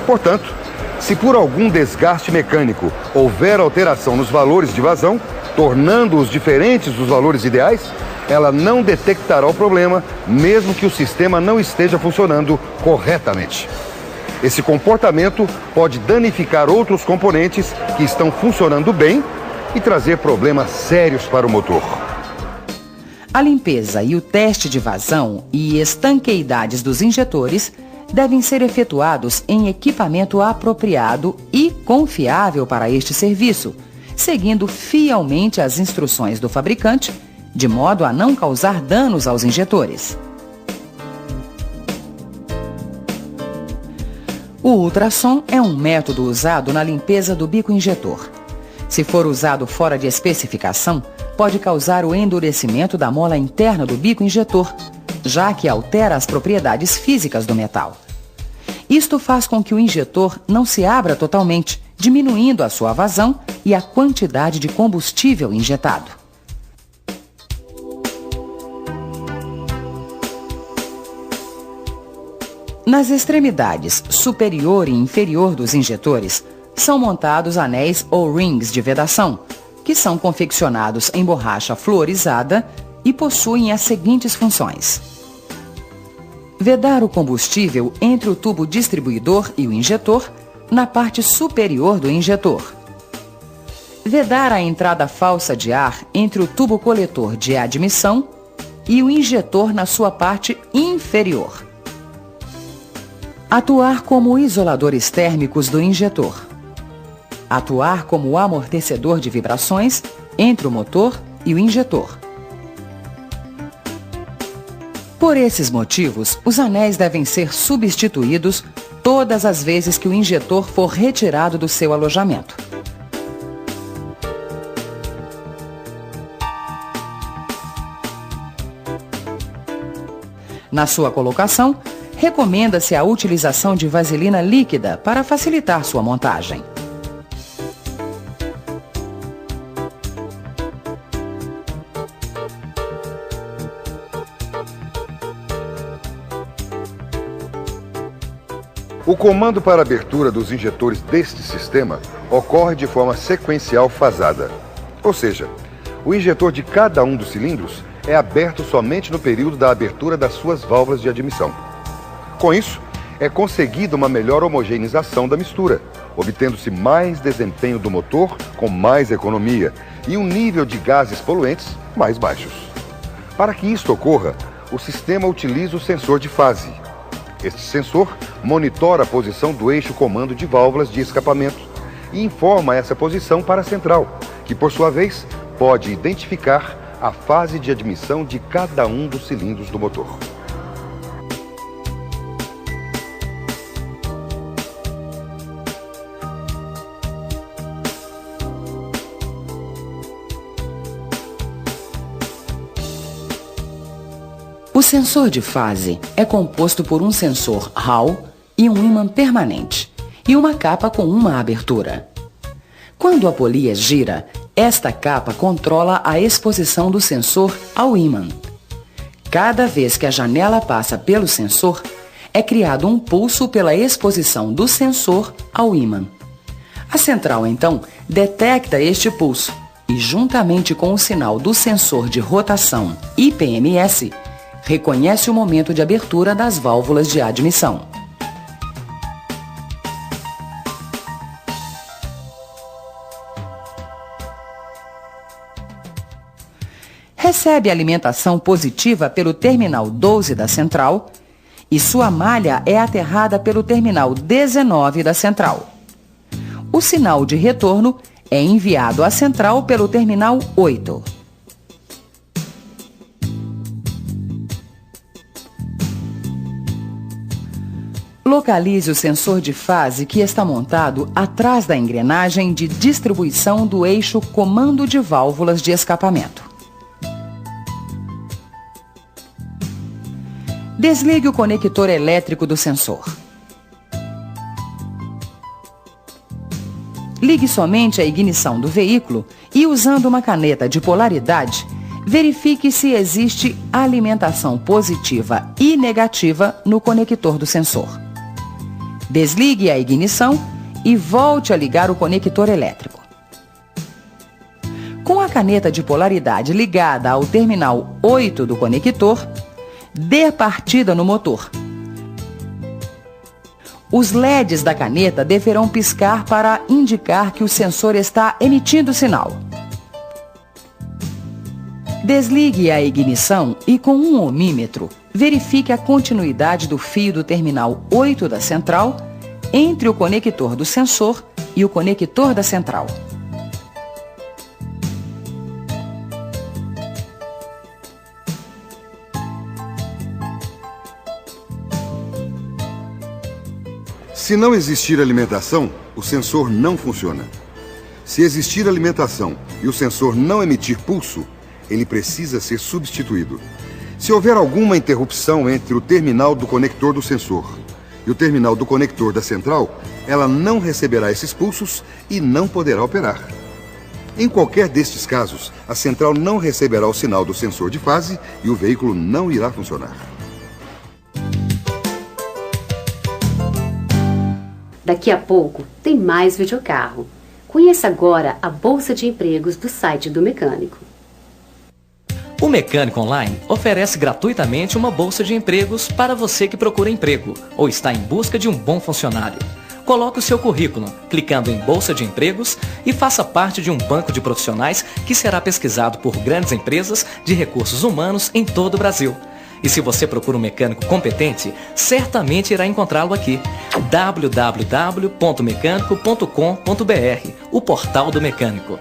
Portanto, se por algum desgaste mecânico houver alteração nos valores de vazão, tornando-os diferentes dos valores ideais, ela não detectará o problema, mesmo que o sistema não esteja funcionando corretamente. Esse comportamento pode danificar outros componentes que estão funcionando bem e trazer problemas sérios para o motor. A limpeza e o teste de vazão e estanqueidades dos injetores devem ser efetuados em equipamento apropriado e confiável para este serviço, seguindo fielmente as instruções do fabricante, de modo a não causar danos aos injetores. O ultrassom é um método usado na limpeza do bico injetor. Se for usado fora de especificação, pode causar o endurecimento da mola interna do bico injetor, já que altera as propriedades físicas do metal. Isto faz com que o injetor não se abra totalmente, diminuindo a sua vazão e a quantidade de combustível injetado. Nas extremidades superior e inferior dos injetores, são montados anéis ou rings de vedação, que são confeccionados em borracha fluorizada e possuem as seguintes funções: vedar o combustível entre o tubo distribuidor e o injetor na parte superior do injetor, vedar a entrada falsa de ar entre o tubo coletor de admissão e o injetor na sua parte inferior, atuar como isoladores térmicos do injetor, atuar como amortecedor de vibrações entre o motor e o injetor. Por esses motivos, os anéis devem ser substituídos todas as vezes que o injetor for retirado do seu alojamento. Na sua colocação, recomenda-se a utilização de vaselina líquida para facilitar sua montagem. O comando para a abertura dos injetores deste sistema ocorre de forma sequencial fasada. Ou seja, o injetor de cada um dos cilindros é aberto somente no período da abertura das suas válvulas de admissão. Com isso, é conseguida uma melhor homogeneização da mistura, obtendo-se mais desempenho do motor com mais economia e um nível de gases poluentes mais baixos. Para que isto ocorra, o sistema utiliza o sensor de fase. Este sensor monitora a posição do eixo comando de válvulas de escapamento e informa essa posição para a central, que por sua vez pode identificar a fase de admissão de cada um dos cilindros do motor. O sensor de fase é composto por um sensor Hall e um ímã permanente, e uma capa com uma abertura. Quando a polia gira, esta capa controla a exposição do sensor ao ímã. Cada vez que a janela passa pelo sensor, é criado um pulso pela exposição do sensor ao ímã. A central, então, detecta este pulso e, juntamente com o sinal do sensor de rotação IPMS, reconhece o momento de abertura das válvulas de admissão. recebe alimentação positiva pelo terminal 12 da central e sua malha é aterrada pelo terminal 19 da central. O sinal de retorno é enviado à central pelo terminal 8. Localize o sensor de fase que está montado atrás da engrenagem de distribuição do eixo comando de válvulas de escapamento. Desligue o conector elétrico do sensor. Ligue somente a ignição do veículo e, usando uma caneta de polaridade, verifique se existe alimentação positiva e negativa no conector do sensor. Desligue a ignição e volte a ligar o conector elétrico. Com a caneta de polaridade ligada ao terminal 8 do conector, dê partida no motor. Os LEDs da caneta deverão piscar para indicar que o sensor está emitindo sinal. Desligue a ignição e, com um ohmímetro, verifique a continuidade do fio do terminal 8 da central entre o conector do sensor e o conector da central. Se não existir alimentação, o sensor não funciona. Se existir alimentação e o sensor não emitir pulso, ele precisa ser substituído. Se houver alguma interrupção entre o terminal do conector do sensor e o terminal do conector da central, ela não receberá esses pulsos e não poderá operar. Em qualquer destes casos, a central não receberá o sinal do sensor de fase e o veículo não irá funcionar. Daqui a pouco tem mais videocarro. Conheça agora a Bolsa de Empregos do site do mecânico. O Mecânico Online oferece gratuitamente uma bolsa de empregos para você que procura emprego ou está em busca de um bom funcionário. Coloque o seu currículo, clicando em Bolsa de Empregos e faça parte de um banco de profissionais que será pesquisado por grandes empresas de recursos humanos em todo o Brasil. E se você procura um mecânico competente, certamente irá encontrá-lo aqui. www.mecanico.com.br, o portal do mecânico.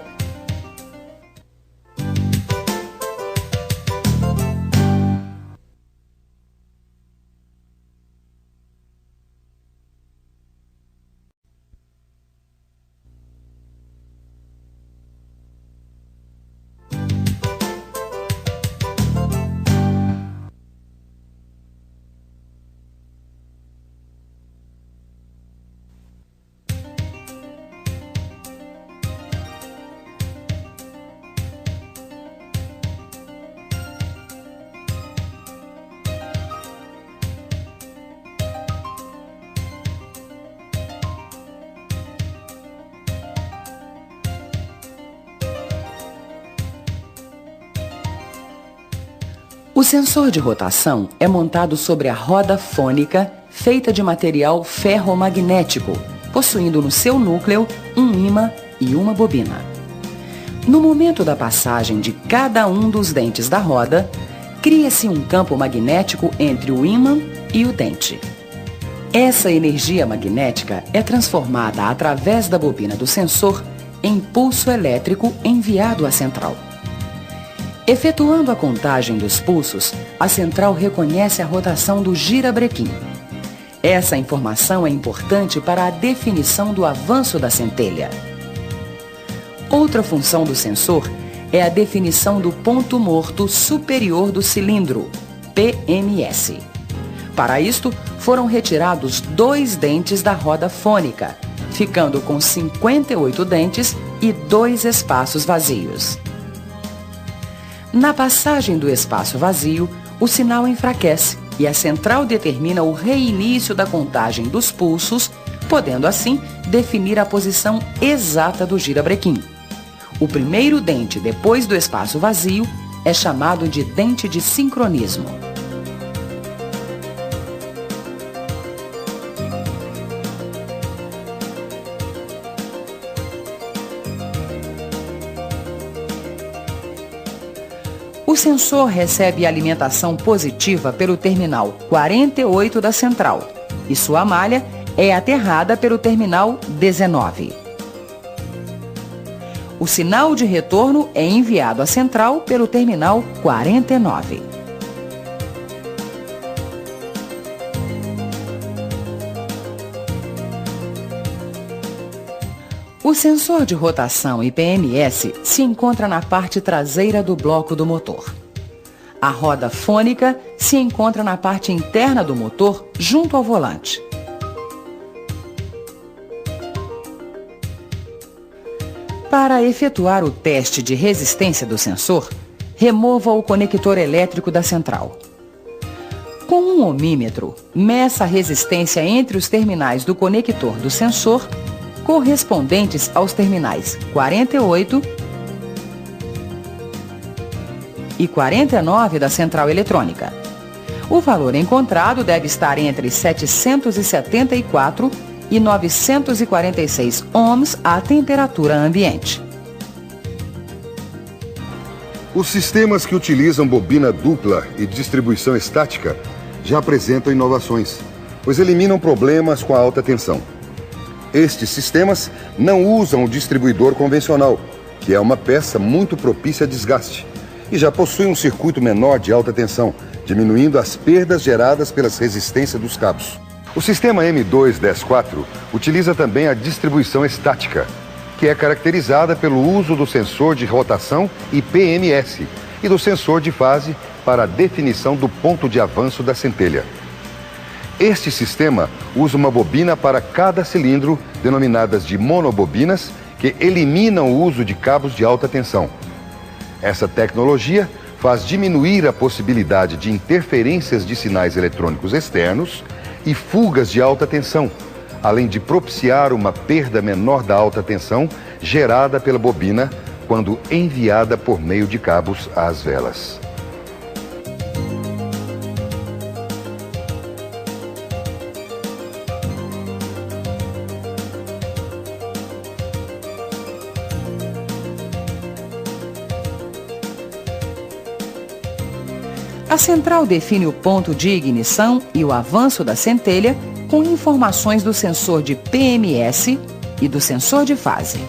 O sensor de rotação é montado sobre a roda fônica feita de material ferromagnético, possuindo no seu núcleo um ímã e uma bobina. No momento da passagem de cada um dos dentes da roda, cria-se um campo magnético entre o ímã e o dente. Essa energia magnética é transformada através da bobina do sensor em pulso elétrico enviado à central. Efetuando a contagem dos pulsos, a central reconhece a rotação do girabrequim. Essa informação é importante para a definição do avanço da centelha. Outra função do sensor é a definição do ponto morto superior do cilindro, PMS. Para isto, foram retirados 2 dentes da roda fônica, ficando com 58 dentes e 2 espaços vazios. Na passagem do espaço vazio, o sinal enfraquece e a central determina o reinício da contagem dos pulsos, podendo assim definir a posição exata do girabrequim. O primeiro dente depois do espaço vazio é chamado de dente de sincronismo. O O sensor recebe alimentação positiva pelo terminal 48 da central e sua malha é aterrada pelo terminal 19. O sinal de retorno é enviado à central pelo terminal 49. O sensor de rotação e PMS se encontra na parte traseira do bloco do motor. A roda fônica se encontra na parte interna do motor, junto ao volante. Para efetuar o teste de resistência do sensor, remova o conector elétrico da central. Com um ohmímetro, meça a resistência entre os terminais do conector do sensor correspondentes aos terminais 48 e 49 da central eletrônica. O valor encontrado deve estar entre 774 e 946 ohms à temperatura ambiente. Os sistemas que utilizam bobina dupla e distribuição estática já apresentam inovações, pois eliminam problemas com a alta tensão. Estes sistemas não usam o distribuidor convencional, que é uma peça muito propícia a desgaste, e já possui um circuito menor de alta tensão, diminuindo as perdas geradas pelas resistências dos cabos. O sistema M2-4 utiliza também a distribuição estática, que é caracterizada pelo uso do sensor de rotação e PMS e do sensor de fase para a definição do ponto de avanço da centelha. Este sistema usa uma bobina para cada cilindro, denominadas de monobobinas, que eliminam o uso de cabos de alta tensão. Essa tecnologia faz diminuir a possibilidade de interferências de sinais eletrônicos externos e fugas de alta tensão, além de propiciar uma perda menor da alta tensão gerada pela bobina quando enviada por meio de cabos às velas. A central define o ponto de ignição e o avanço da centelha com informações do sensor de PMS e do sensor de fase.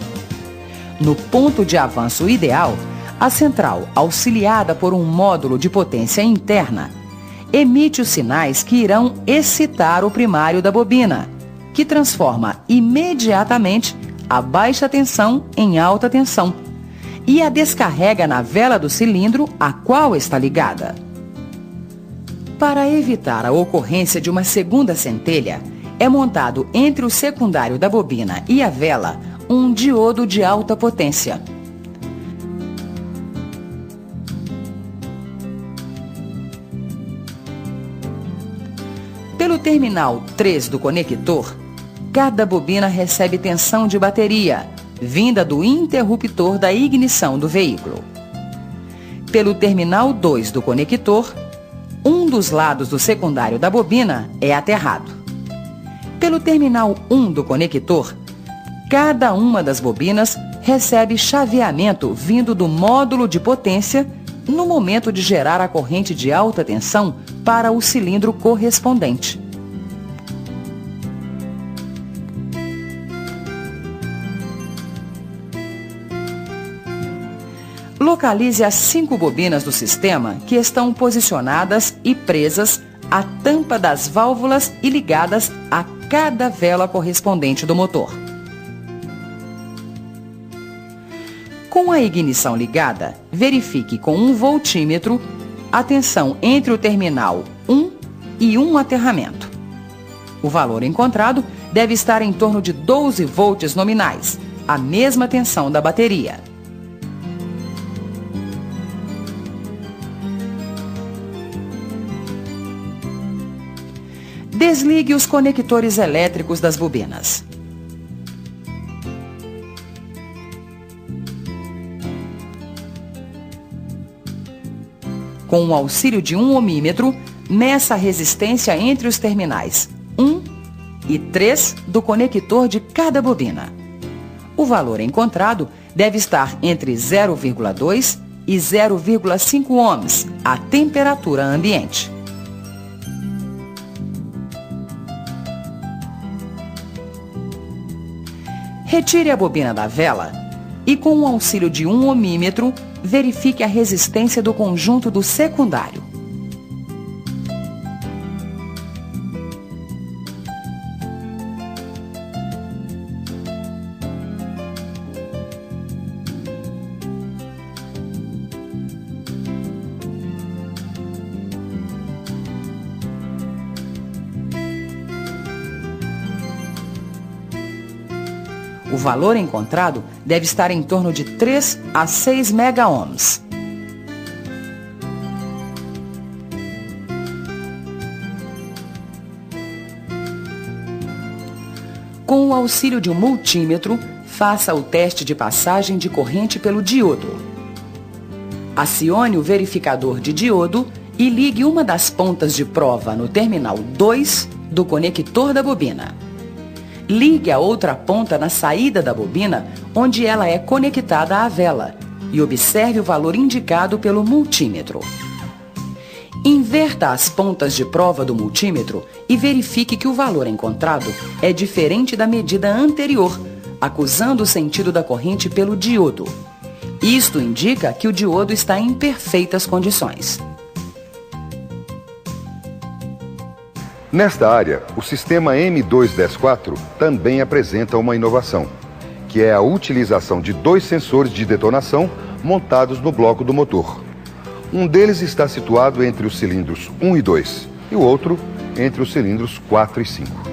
No ponto de avanço ideal, a central, auxiliada por um módulo de potência interna, emite os sinais que irão excitar o primário da bobina, que transforma imediatamente a baixa tensão em alta tensão e a descarrega na vela do cilindro a qual está ligada. Para evitar a ocorrência de uma segunda centelha, é montado entre o secundário da bobina e a vela um diodo de alta potência. Pelo terminal 3 do conector, cada bobina recebe tensão de bateria, vinda do interruptor da ignição do veículo. Pelo terminal 2 do conector, um dos lados do secundário da bobina é aterrado. Pelo terminal 1 do conector, cada uma das bobinas recebe chaveamento vindo do módulo de potência no momento de gerar a corrente de alta tensão para o cilindro correspondente. Localize as 5 bobinas do sistema que estão posicionadas e presas à tampa das válvulas e ligadas a cada vela correspondente do motor. Com a ignição ligada, verifique com um voltímetro a tensão entre o terminal 1 e um aterramento. O valor encontrado deve estar em torno de 12 volts nominais, a mesma tensão da bateria. Desligue os conectores elétricos das bobinas. Com o auxílio de um ohmímetro, meça a resistência entre os terminais 1 e 3 do conector de cada bobina. O valor encontrado deve estar entre 0,2 e 0,5 ohms à temperatura ambiente. Retire a bobina da vela e, com o auxílio de um ohmímetro, verifique a resistência do conjunto do secundário. O valor encontrado deve estar em torno de 3 a 6 megaohms. Com o auxílio de um multímetro, faça o teste de passagem de corrente pelo diodo. Acione o verificador de diodo e ligue uma das pontas de prova no terminal 2 do conector da bobina. Ligue a outra ponta na saída da bobina, onde ela é conectada à vela, e observe o valor indicado pelo multímetro. Inverta as pontas de prova do multímetro e verifique que o valor encontrado é diferente da medida anterior, acusando o sentido da corrente pelo diodo. Isto indica que o diodo está em perfeitas condições. Nesta área, o sistema M210-4 também apresenta uma inovação, que é a utilização de 2 sensores de detonação montados no bloco do motor. Um deles está situado entre os cilindros 1 e 2 e o outro entre os cilindros 4 e 5.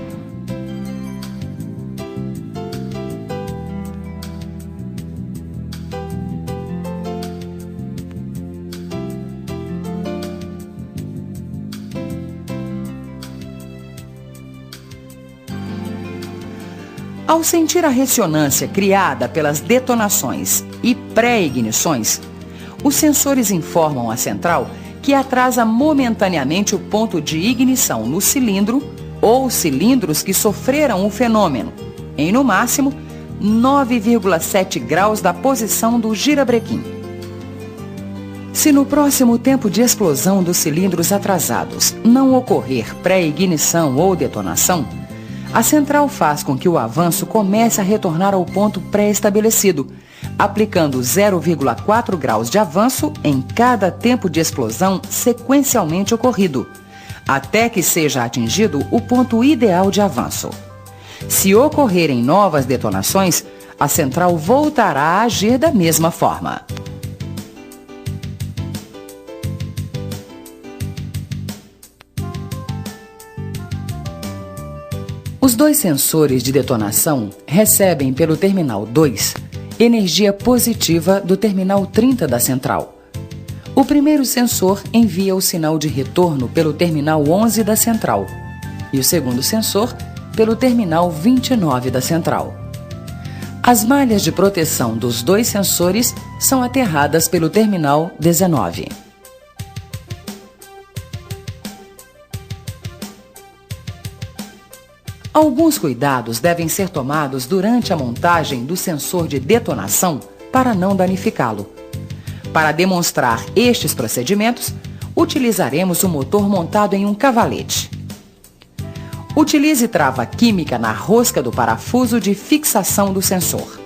Ao sentir a ressonância criada pelas detonações e pré-ignições, os sensores informam a central que atrasa momentaneamente o ponto de ignição no cilindro ou cilindros que sofreram o fenômeno, em no máximo 9,7 graus da posição do girabrequim. Se no próximo tempo de explosão dos cilindros atrasados não ocorrer pré-ignição ou detonação, a central faz com que o avanço comece a retornar ao ponto pré-estabelecido, aplicando 0,4 graus de avanço em cada tempo de explosão sequencialmente ocorrido, até que seja atingido o ponto ideal de avanço. Se ocorrerem novas detonações, a central voltará a agir da mesma forma. Os 2 sensores de detonação recebem pelo terminal 2 energia positiva do terminal 30 da central. O primeiro sensor envia o sinal de retorno pelo terminal 11 da central e o segundo sensor pelo terminal 29 da central. As malhas de proteção dos 2 sensores são aterradas pelo terminal 19. Alguns cuidados devem ser tomados durante a montagem do sensor de detonação para não danificá-lo. Para demonstrar estes procedimentos, utilizaremos o motor montado em um cavalete. Utilize trava química na rosca do parafuso de fixação do sensor.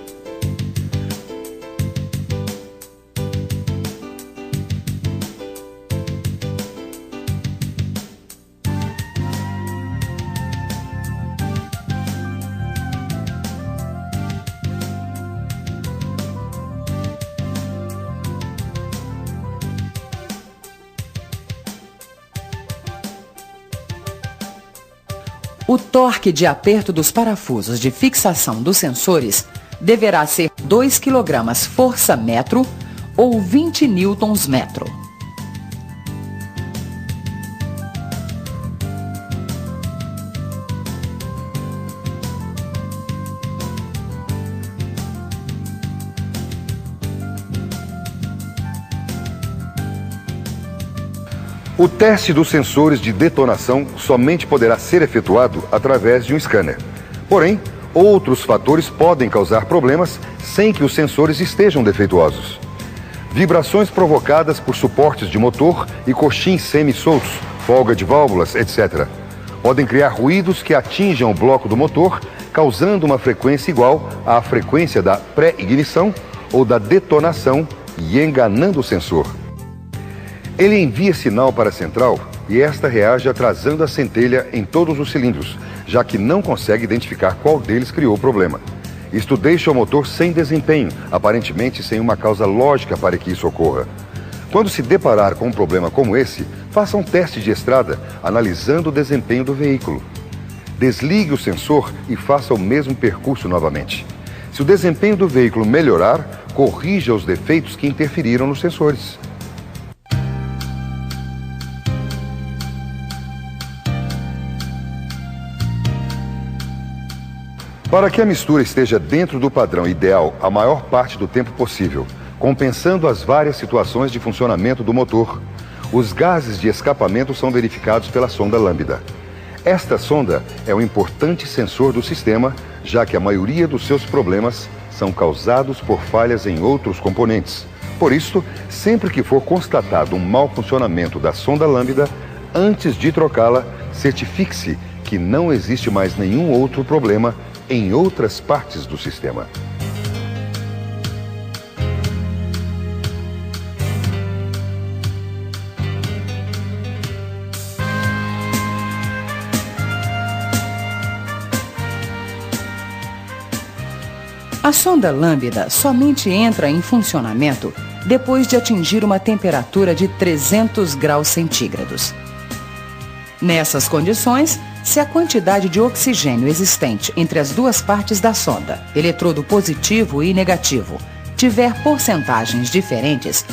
O torque de aperto dos parafusos de fixação dos sensores deverá ser 2 kg força-metro ou 20 newtons-metro. O teste dos sensores de detonação somente poderá ser efetuado através de um scanner. Porém, outros fatores podem causar problemas sem que os sensores estejam defeituosos. Vibrações provocadas por suportes de motor e coxins semi-soltos, folga de válvulas, etc. Podem criar ruídos que atinjam o bloco do motor, causando uma frequência igual à frequência da pré-ignição ou da detonação e enganando o sensor. Ele envia sinal para a central e esta reage atrasando a centelha em todos os cilindros, já que não consegue identificar qual deles criou o problema. Isto deixa o motor sem desempenho, aparentemente sem uma causa lógica para que isso ocorra. Quando se deparar com um problema como esse, faça um teste de estrada, analisando o desempenho do veículo. Desligue o sensor e faça o mesmo percurso novamente. Se o desempenho do veículo melhorar, corrija os defeitos que interferiram nos sensores. Para que a mistura esteja dentro do padrão ideal a maior parte do tempo possível, compensando as várias situações de funcionamento do motor, os gases de escapamento são verificados pela sonda lambda. Esta sonda é um importante sensor do sistema, já que a maioria dos seus problemas são causados por falhas em outros componentes. Por isso, sempre que for constatado um mau funcionamento da sonda lambda, antes de trocá-la, certifique-se que não existe mais nenhum outro problema em outras partes do sistema. A sonda lambda somente entra em funcionamento depois de atingir uma temperatura de 300 graus centígrados. Nessas condições, se a quantidade de oxigênio existente entre as duas partes da sonda, eletrodo positivo e negativo, tiver porcentagens diferentes,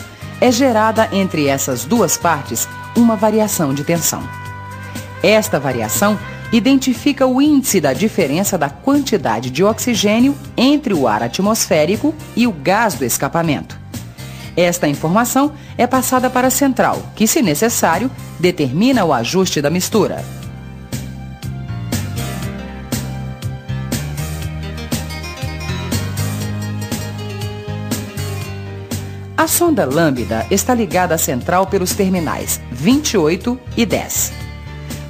é gerada entre essas duas partes uma variação de tensão. Esta variação identifica o índice da diferença da quantidade de oxigênio entre o ar atmosférico e o gás do escapamento. Esta informação é passada para a central, que, se necessário, determina o ajuste da mistura. A sonda lambda está ligada à central pelos terminais 28 e 10.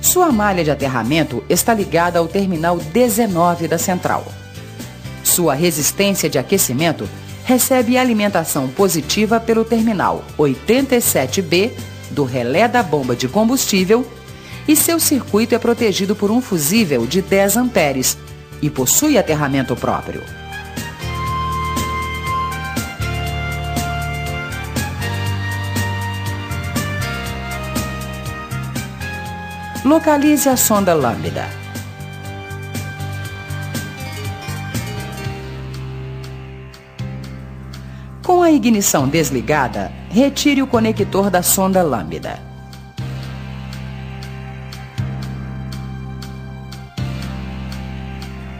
Sua malha de aterramento está ligada ao terminal 19 da central. Sua resistência de aquecimento recebe alimentação positiva pelo terminal 87B do relé da bomba de combustível e seu circuito é protegido por um fusível de 10 amperes e possui aterramento próprio. Localize a sonda lambda. Com a ignição desligada, retire o conector da sonda lambda.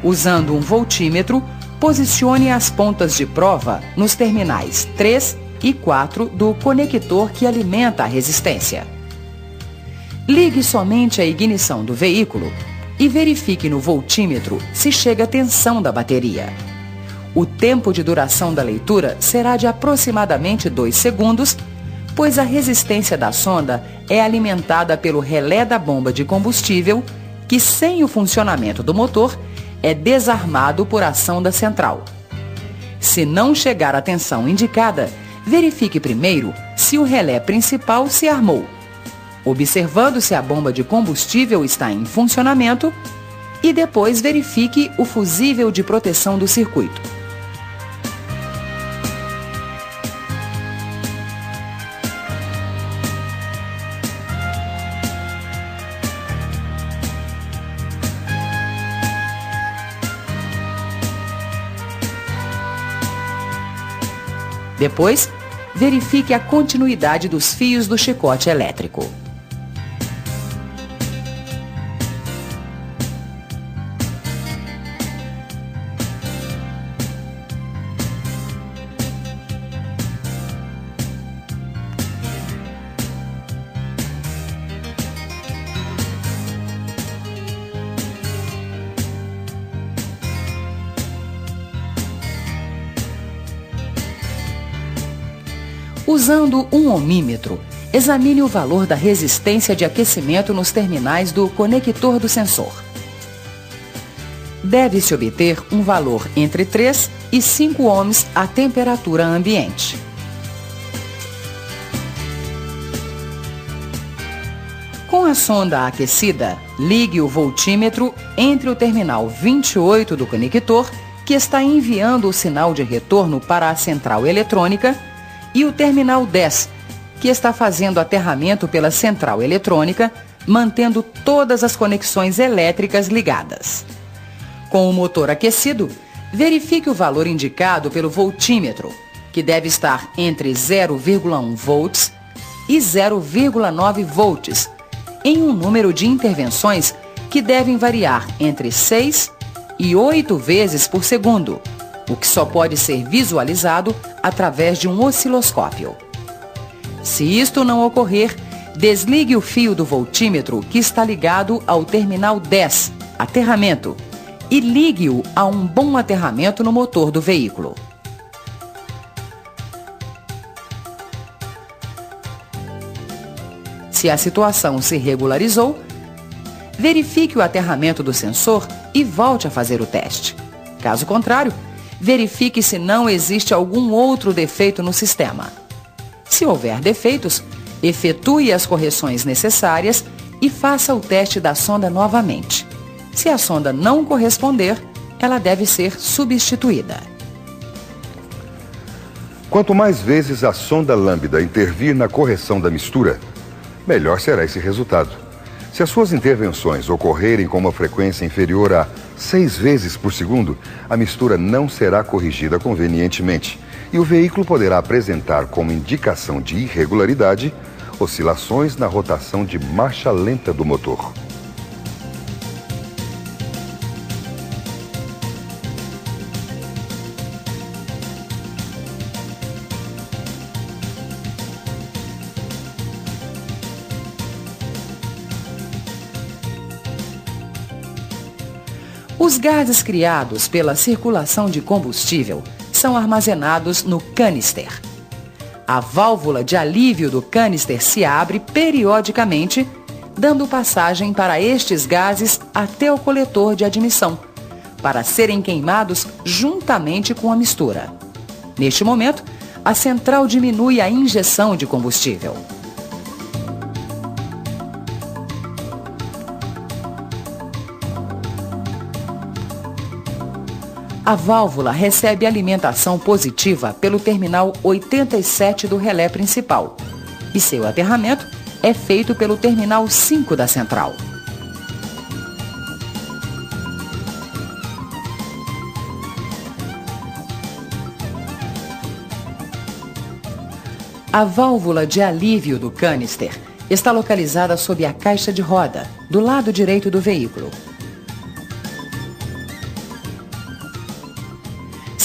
Usando um voltímetro, posicione as pontas de prova nos terminais 3 e 4 do conector que alimenta a resistência. Ligue somente a ignição do veículo e verifique no voltímetro se chega a tensão da bateria. O tempo de duração da leitura será de aproximadamente 2 segundos, pois a resistência da sonda é alimentada pelo relé da bomba de combustível, que, sem o funcionamento do motor, é desarmado por ação da central. Se não chegar à tensão indicada, verifique primeiro se o relé principal se armou, observando se a bomba de combustível está em funcionamento, e depois verifique o fusível de proteção do circuito. Depois, verifique a continuidade dos fios do chicote elétrico. Usando um ohmímetro, examine o valor da resistência de aquecimento nos terminais do conector do sensor. Deve-se obter um valor entre 3 e 5 ohms à temperatura ambiente. Com a sonda aquecida, ligue o voltímetro entre o terminal 28 do conector, que está enviando o sinal de retorno para a central eletrônica, e o terminal 10, que está fazendo aterramento pela central eletrônica, mantendo todas as conexões elétricas ligadas. Com o motor aquecido, verifique o valor indicado pelo voltímetro, que deve estar entre 0,1 volts e 0,9 volts, em um número de intervenções que devem variar entre 6 e 8 vezes por segundo, o que só pode ser visualizado através de um osciloscópio. Se isto não ocorrer, desligue o fio do voltímetro que está ligado ao terminal 10, aterramento, e ligue-o a um bom aterramento no motor do veículo. Se a situação se regularizou, verifique o aterramento do sensor e volte a fazer o teste. Caso contrário, verifique se não existe algum outro defeito no sistema. Se houver defeitos, efetue as correções necessárias e faça o teste da sonda novamente. Se a sonda não corresponder, ela deve ser substituída. Quanto mais vezes a sonda lambda intervir na correção da mistura, melhor será esse resultado. Se as suas intervenções ocorrerem com uma frequência inferior a 6 vezes por segundo, a mistura não será corrigida convenientemente e o veículo poderá apresentar como indicação de irregularidade oscilações na rotação de marcha lenta do motor. Os gases criados pela circulação de combustível são armazenados no canister. A válvula de alívio do canister se abre periodicamente, dando passagem para estes gases até o coletor de admissão, para serem queimados juntamente com a mistura. Neste momento, a central diminui a injeção de combustível. A válvula recebe alimentação positiva pelo terminal 87 do relé principal e seu aterramento é feito pelo terminal 5 da central. A válvula de alívio do canister está localizada sob a caixa de roda, do lado direito do veículo.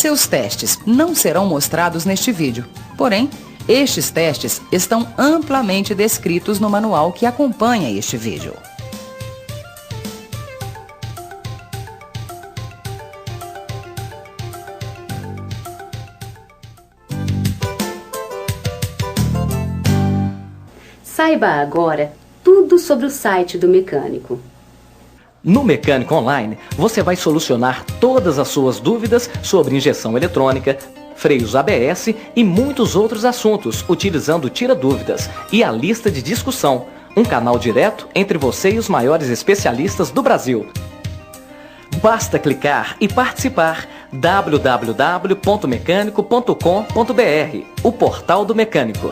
Seus testes não serão mostrados neste vídeo, porém, estes testes estão amplamente descritos no manual que acompanha este vídeo. Saiba agora tudo sobre o site do mecânico. No Mecânico Online, você vai solucionar todas as suas dúvidas sobre injeção eletrônica, freios ABS e muitos outros assuntos, utilizando o Tira Dúvidas e a lista de discussão, um canal direto entre você e os maiores especialistas do Brasil. Basta clicar e participar. www.mecanico.com.br, o portal do mecânico.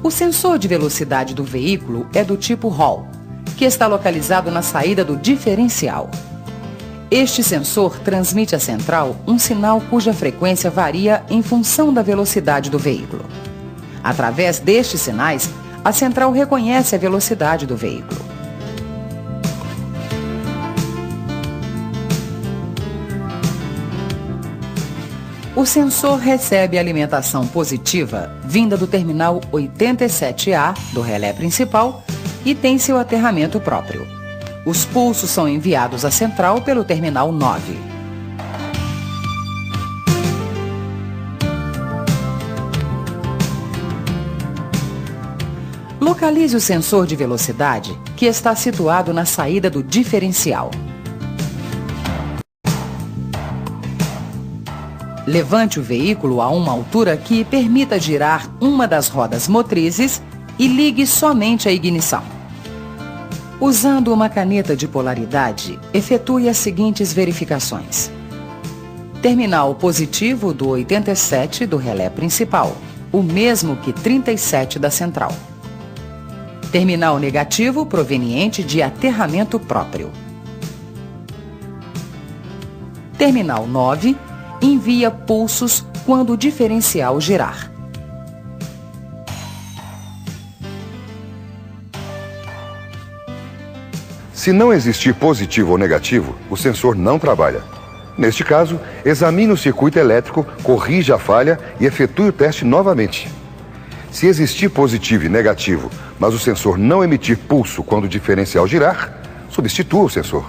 O sensor de velocidade do veículo é do tipo Hall, que está localizado na saída do diferencial. Este sensor transmite à central um sinal cuja frequência varia em função da velocidade do veículo. Através destes sinais, a central reconhece a velocidade do veículo. O sensor recebe alimentação positiva vinda do terminal 87A do relé principal e tem seu aterramento próprio. Os pulsos são enviados à central pelo terminal 9. Localize o sensor de velocidade, que está situado na saída do diferencial. Levante o veículo a uma altura que permita girar uma das rodas motrizes e ligue somente a ignição. Usando uma caneta de polaridade, efetue as seguintes verificações. Terminal positivo do 87 do relé principal, o mesmo que 37 da central. Terminal negativo proveniente de aterramento próprio. Terminal 9 envia pulsos quando o diferencial girar. Se não existir positivo ou negativo, o sensor não trabalha. Neste caso, examine o circuito elétrico, corrija a falha e efetue o teste novamente. Se existir positivo e negativo, mas o sensor não emitir pulso quando o diferencial girar, substitua o sensor.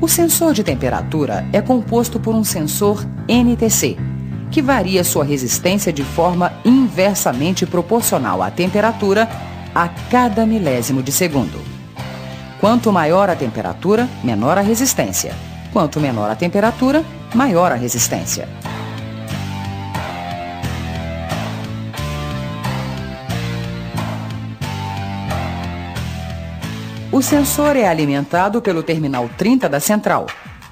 O sensor de temperatura é composto por um sensor NTC, que varia sua resistência de forma inversamente proporcional à temperatura a cada milésimo de segundo. Quanto maior a temperatura, menor a resistência. Quanto menor a temperatura, maior a resistência. O sensor é alimentado pelo terminal 30 da central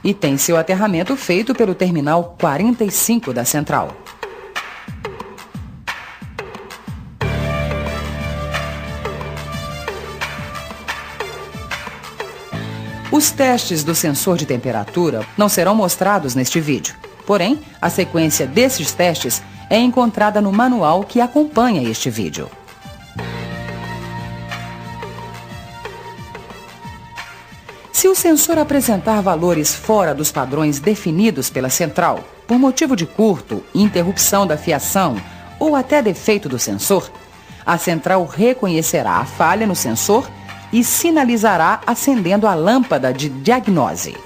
e tem seu aterramento feito pelo terminal 45 da central. Os testes do sensor de temperatura não serão mostrados neste vídeo. Porém, a sequência desses testes é encontrada no manual que acompanha este vídeo. Se o sensor apresentar valores fora dos padrões definidos pela central, por motivo de curto, interrupção da fiação ou até defeito do sensor, a central reconhecerá a falha no sensor e sinalizará acendendo a lâmpada de diagnose.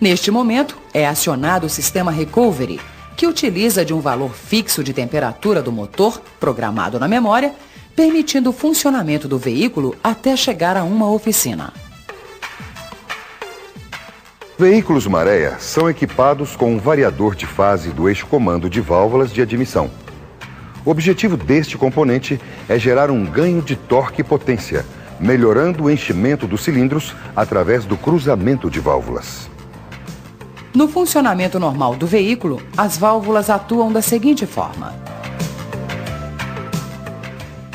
Neste momento, é acionado o sistema Recovery, que utiliza de um valor fixo de temperatura do motor, programado na memória, permitindo o funcionamento do veículo até chegar a uma oficina. Veículos Maré são equipados com um variador de fase do eixo comando de válvulas de admissão. O objetivo deste componente é gerar um ganho de torque e potência, melhorando o enchimento dos cilindros através do cruzamento de válvulas. No funcionamento normal do veículo, as válvulas atuam da seguinte forma.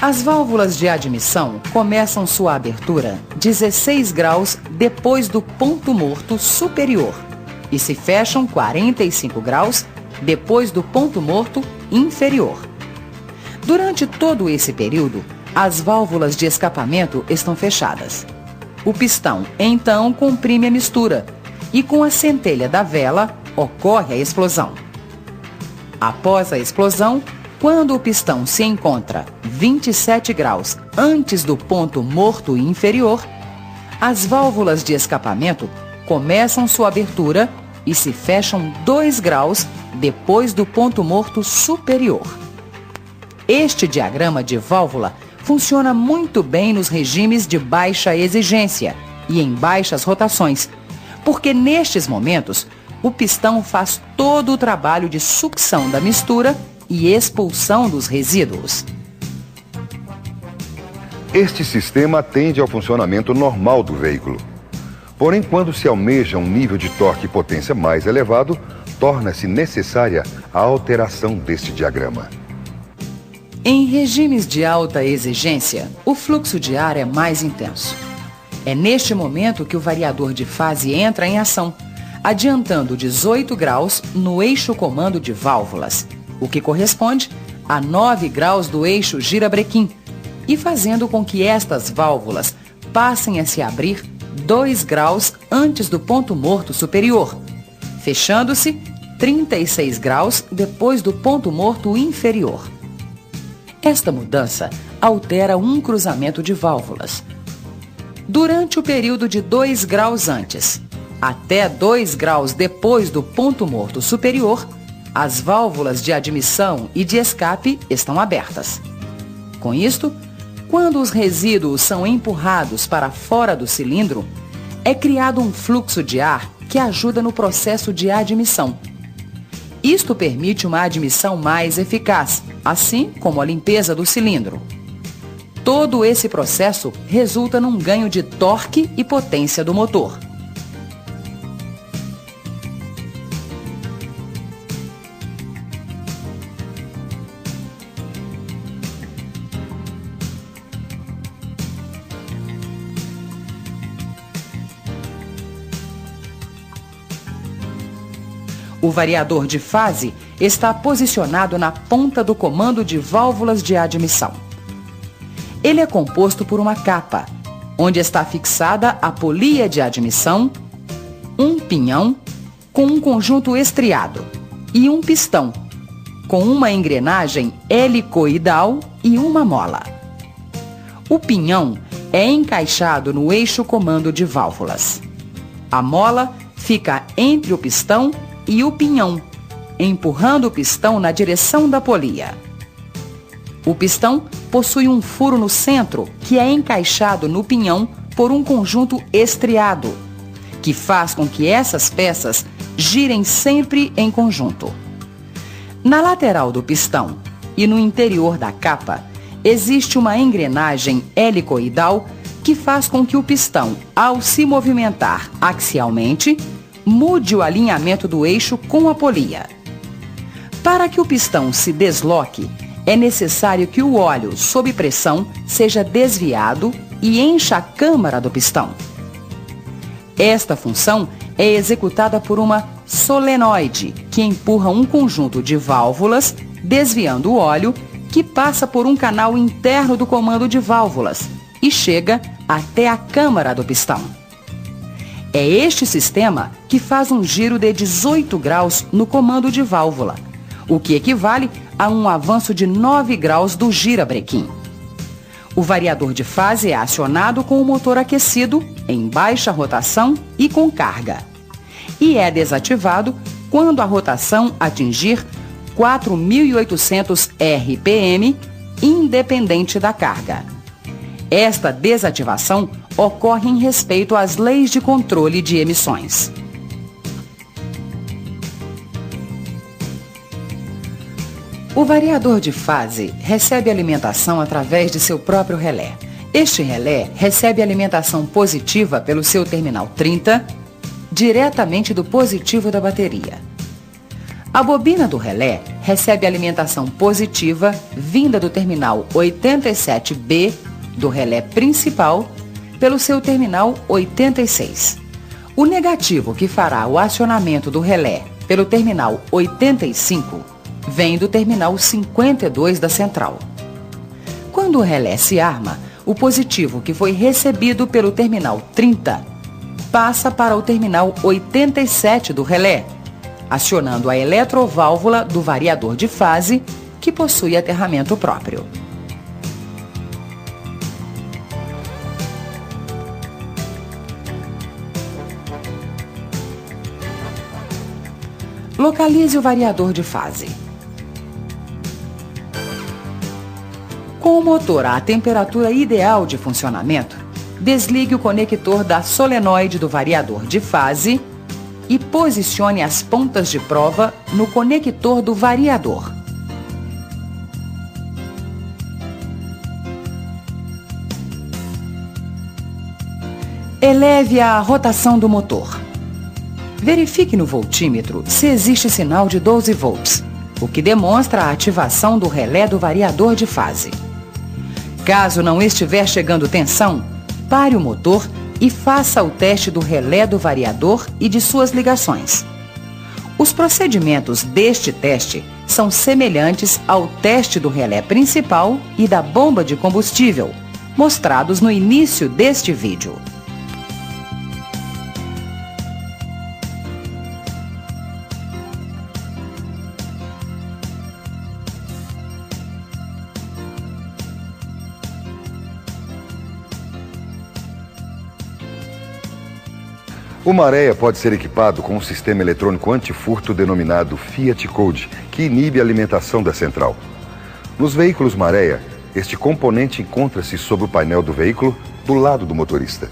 As válvulas de admissão começam sua abertura 16 graus depois do ponto morto superior e se fecham 45 graus depois do ponto morto inferior. Durante todo esse período, as válvulas de escapamento estão fechadas. O pistão, então, comprime a mistura e com a centelha da vela ocorre a explosão. Após a explosão, quando o pistão se encontra 27 graus antes do ponto morto inferior, as válvulas de escapamento começam sua abertura e se fecham 2 graus depois do ponto morto superior. Este diagrama de válvula funciona muito bem nos regimes de baixa exigência e em baixas rotações, porque nestes momentos o pistão faz todo o trabalho de sucção da mistura e expulsão dos resíduos. Este sistema atende ao funcionamento normal do veículo. Porém, quando se almeja um nível de torque e potência mais elevado, torna-se necessária a alteração deste diagrama. Em regimes de alta exigência, o fluxo de ar é mais intenso. É neste momento que o variador de fase entra em ação, adiantando 18 graus no eixo comando de válvulas, o que corresponde a 9 graus do eixo girabrequim, e fazendo com que estas válvulas passem a se abrir 2 graus antes do ponto morto superior, fechando-se 36 graus depois do ponto morto inferior. Esta mudança altera um cruzamento de válvulas. Durante o período de 2 graus antes até 2 graus depois do ponto morto superior, as válvulas de admissão e de escape estão abertas. Com isto, quando os resíduos são empurrados para fora do cilindro, é criado um fluxo de ar que ajuda no processo de admissão. Isto permite uma admissão mais eficaz, assim como a limpeza do cilindro. Todo esse processo resulta num ganho de torque e potência do motor. O variador de fase está posicionado na ponta do comando de válvulas de admissão. Ele é composto por uma capa, onde está fixada a polia de admissão, um pinhão com um conjunto estriado e um pistão, com uma engrenagem helicoidal e uma mola. O pinhão é encaixado no eixo comando de válvulas. A mola fica entre o pistão e o pinhão, empurrando o pistão na direção da polia. O pistão possui um furo no centro que é encaixado no pinhão por um conjunto estriado, que faz com que essas peças girem sempre em conjunto. Na lateral do pistão e no interior da capa, existe uma engrenagem helicoidal que faz com que o pistão, ao se movimentar axialmente, mude o alinhamento do eixo com a polia. Para que o pistão se desloque, é necessário que o óleo sob pressão seja desviado e encha a câmara do pistão. Esta função é executada por uma solenoide que empurra um conjunto de válvulas, desviando o óleo, que passa por um canal interno do comando de válvulas e chega até a câmara do pistão. É este sistema que faz um giro de 18 graus no comando de válvula, o que equivale a um avanço de 9 graus do girabrequim. O variador de fase é acionado com o motor aquecido, em baixa rotação e com carga, e é desativado quando a rotação atingir 4.800 RPM, independente da carga. Esta desativação ocorre em respeito às leis de controle de emissões. O variador de fase recebe alimentação através de seu próprio relé. Este relé recebe alimentação positiva pelo seu terminal 30, diretamente do positivo da bateria. A bobina do relé recebe alimentação positiva vinda do terminal 87B do relé principal pelo seu terminal 86. O negativo que fará o acionamento do relé pelo terminal 85 vem do terminal 52 da central. Quando o relé se arma, o positivo que foi recebido pelo terminal 30 passa para o terminal 87 do relé, acionando a eletroválvula do variador de fase, que possui aterramento próprio. Localize o variador de fase. Com o motor à temperatura ideal de funcionamento, desligue o conector da solenoide do variador de fase e posicione as pontas de prova no conector do variador. Eleve a rotação do motor. Verifique no voltímetro se existe sinal de 12 volts. o que demonstra a ativação do relé do variador de fase. Caso não estiver chegando tensão, pare o motor e faça o teste do relé do variador e de suas ligações. Os procedimentos deste teste são semelhantes ao teste do relé principal e da bomba de combustível, mostrados no início deste vídeo. O Marea pode ser equipado com um sistema eletrônico antifurto denominado Fiat Code, que inibe a alimentação da central. Nos veículos Marea, este componente encontra-se sob o painel do veículo, do lado do motorista.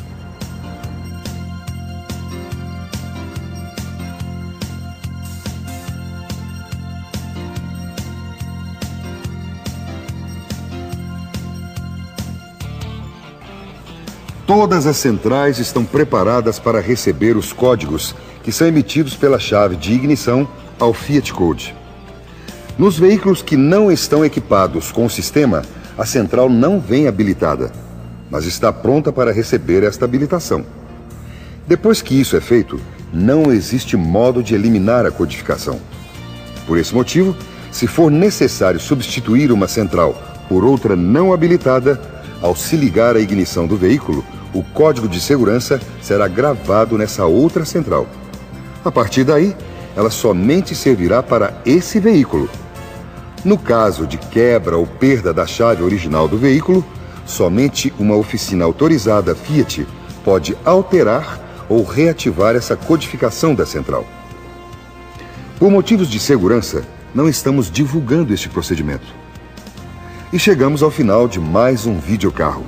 Todas as centrais estão preparadas para receber os códigos que são emitidos pela chave de ignição ao Fiat Code. Nos veículos que não estão equipados com o sistema, a central não vem habilitada, mas está pronta para receber esta habilitação. Depois que isso é feito, não existe modo de eliminar a codificação. Por esse motivo, se for necessário substituir uma central por outra não habilitada, ao se ligar à ignição do veículo, o código de segurança será gravado nessa outra central. A partir daí, ela somente servirá para esse veículo. No caso de quebra ou perda da chave original do veículo, somente uma oficina autorizada Fiat pode alterar ou reativar essa codificação da central. Por motivos de segurança, não estamos divulgando este procedimento. E chegamos ao final de mais um videocarro.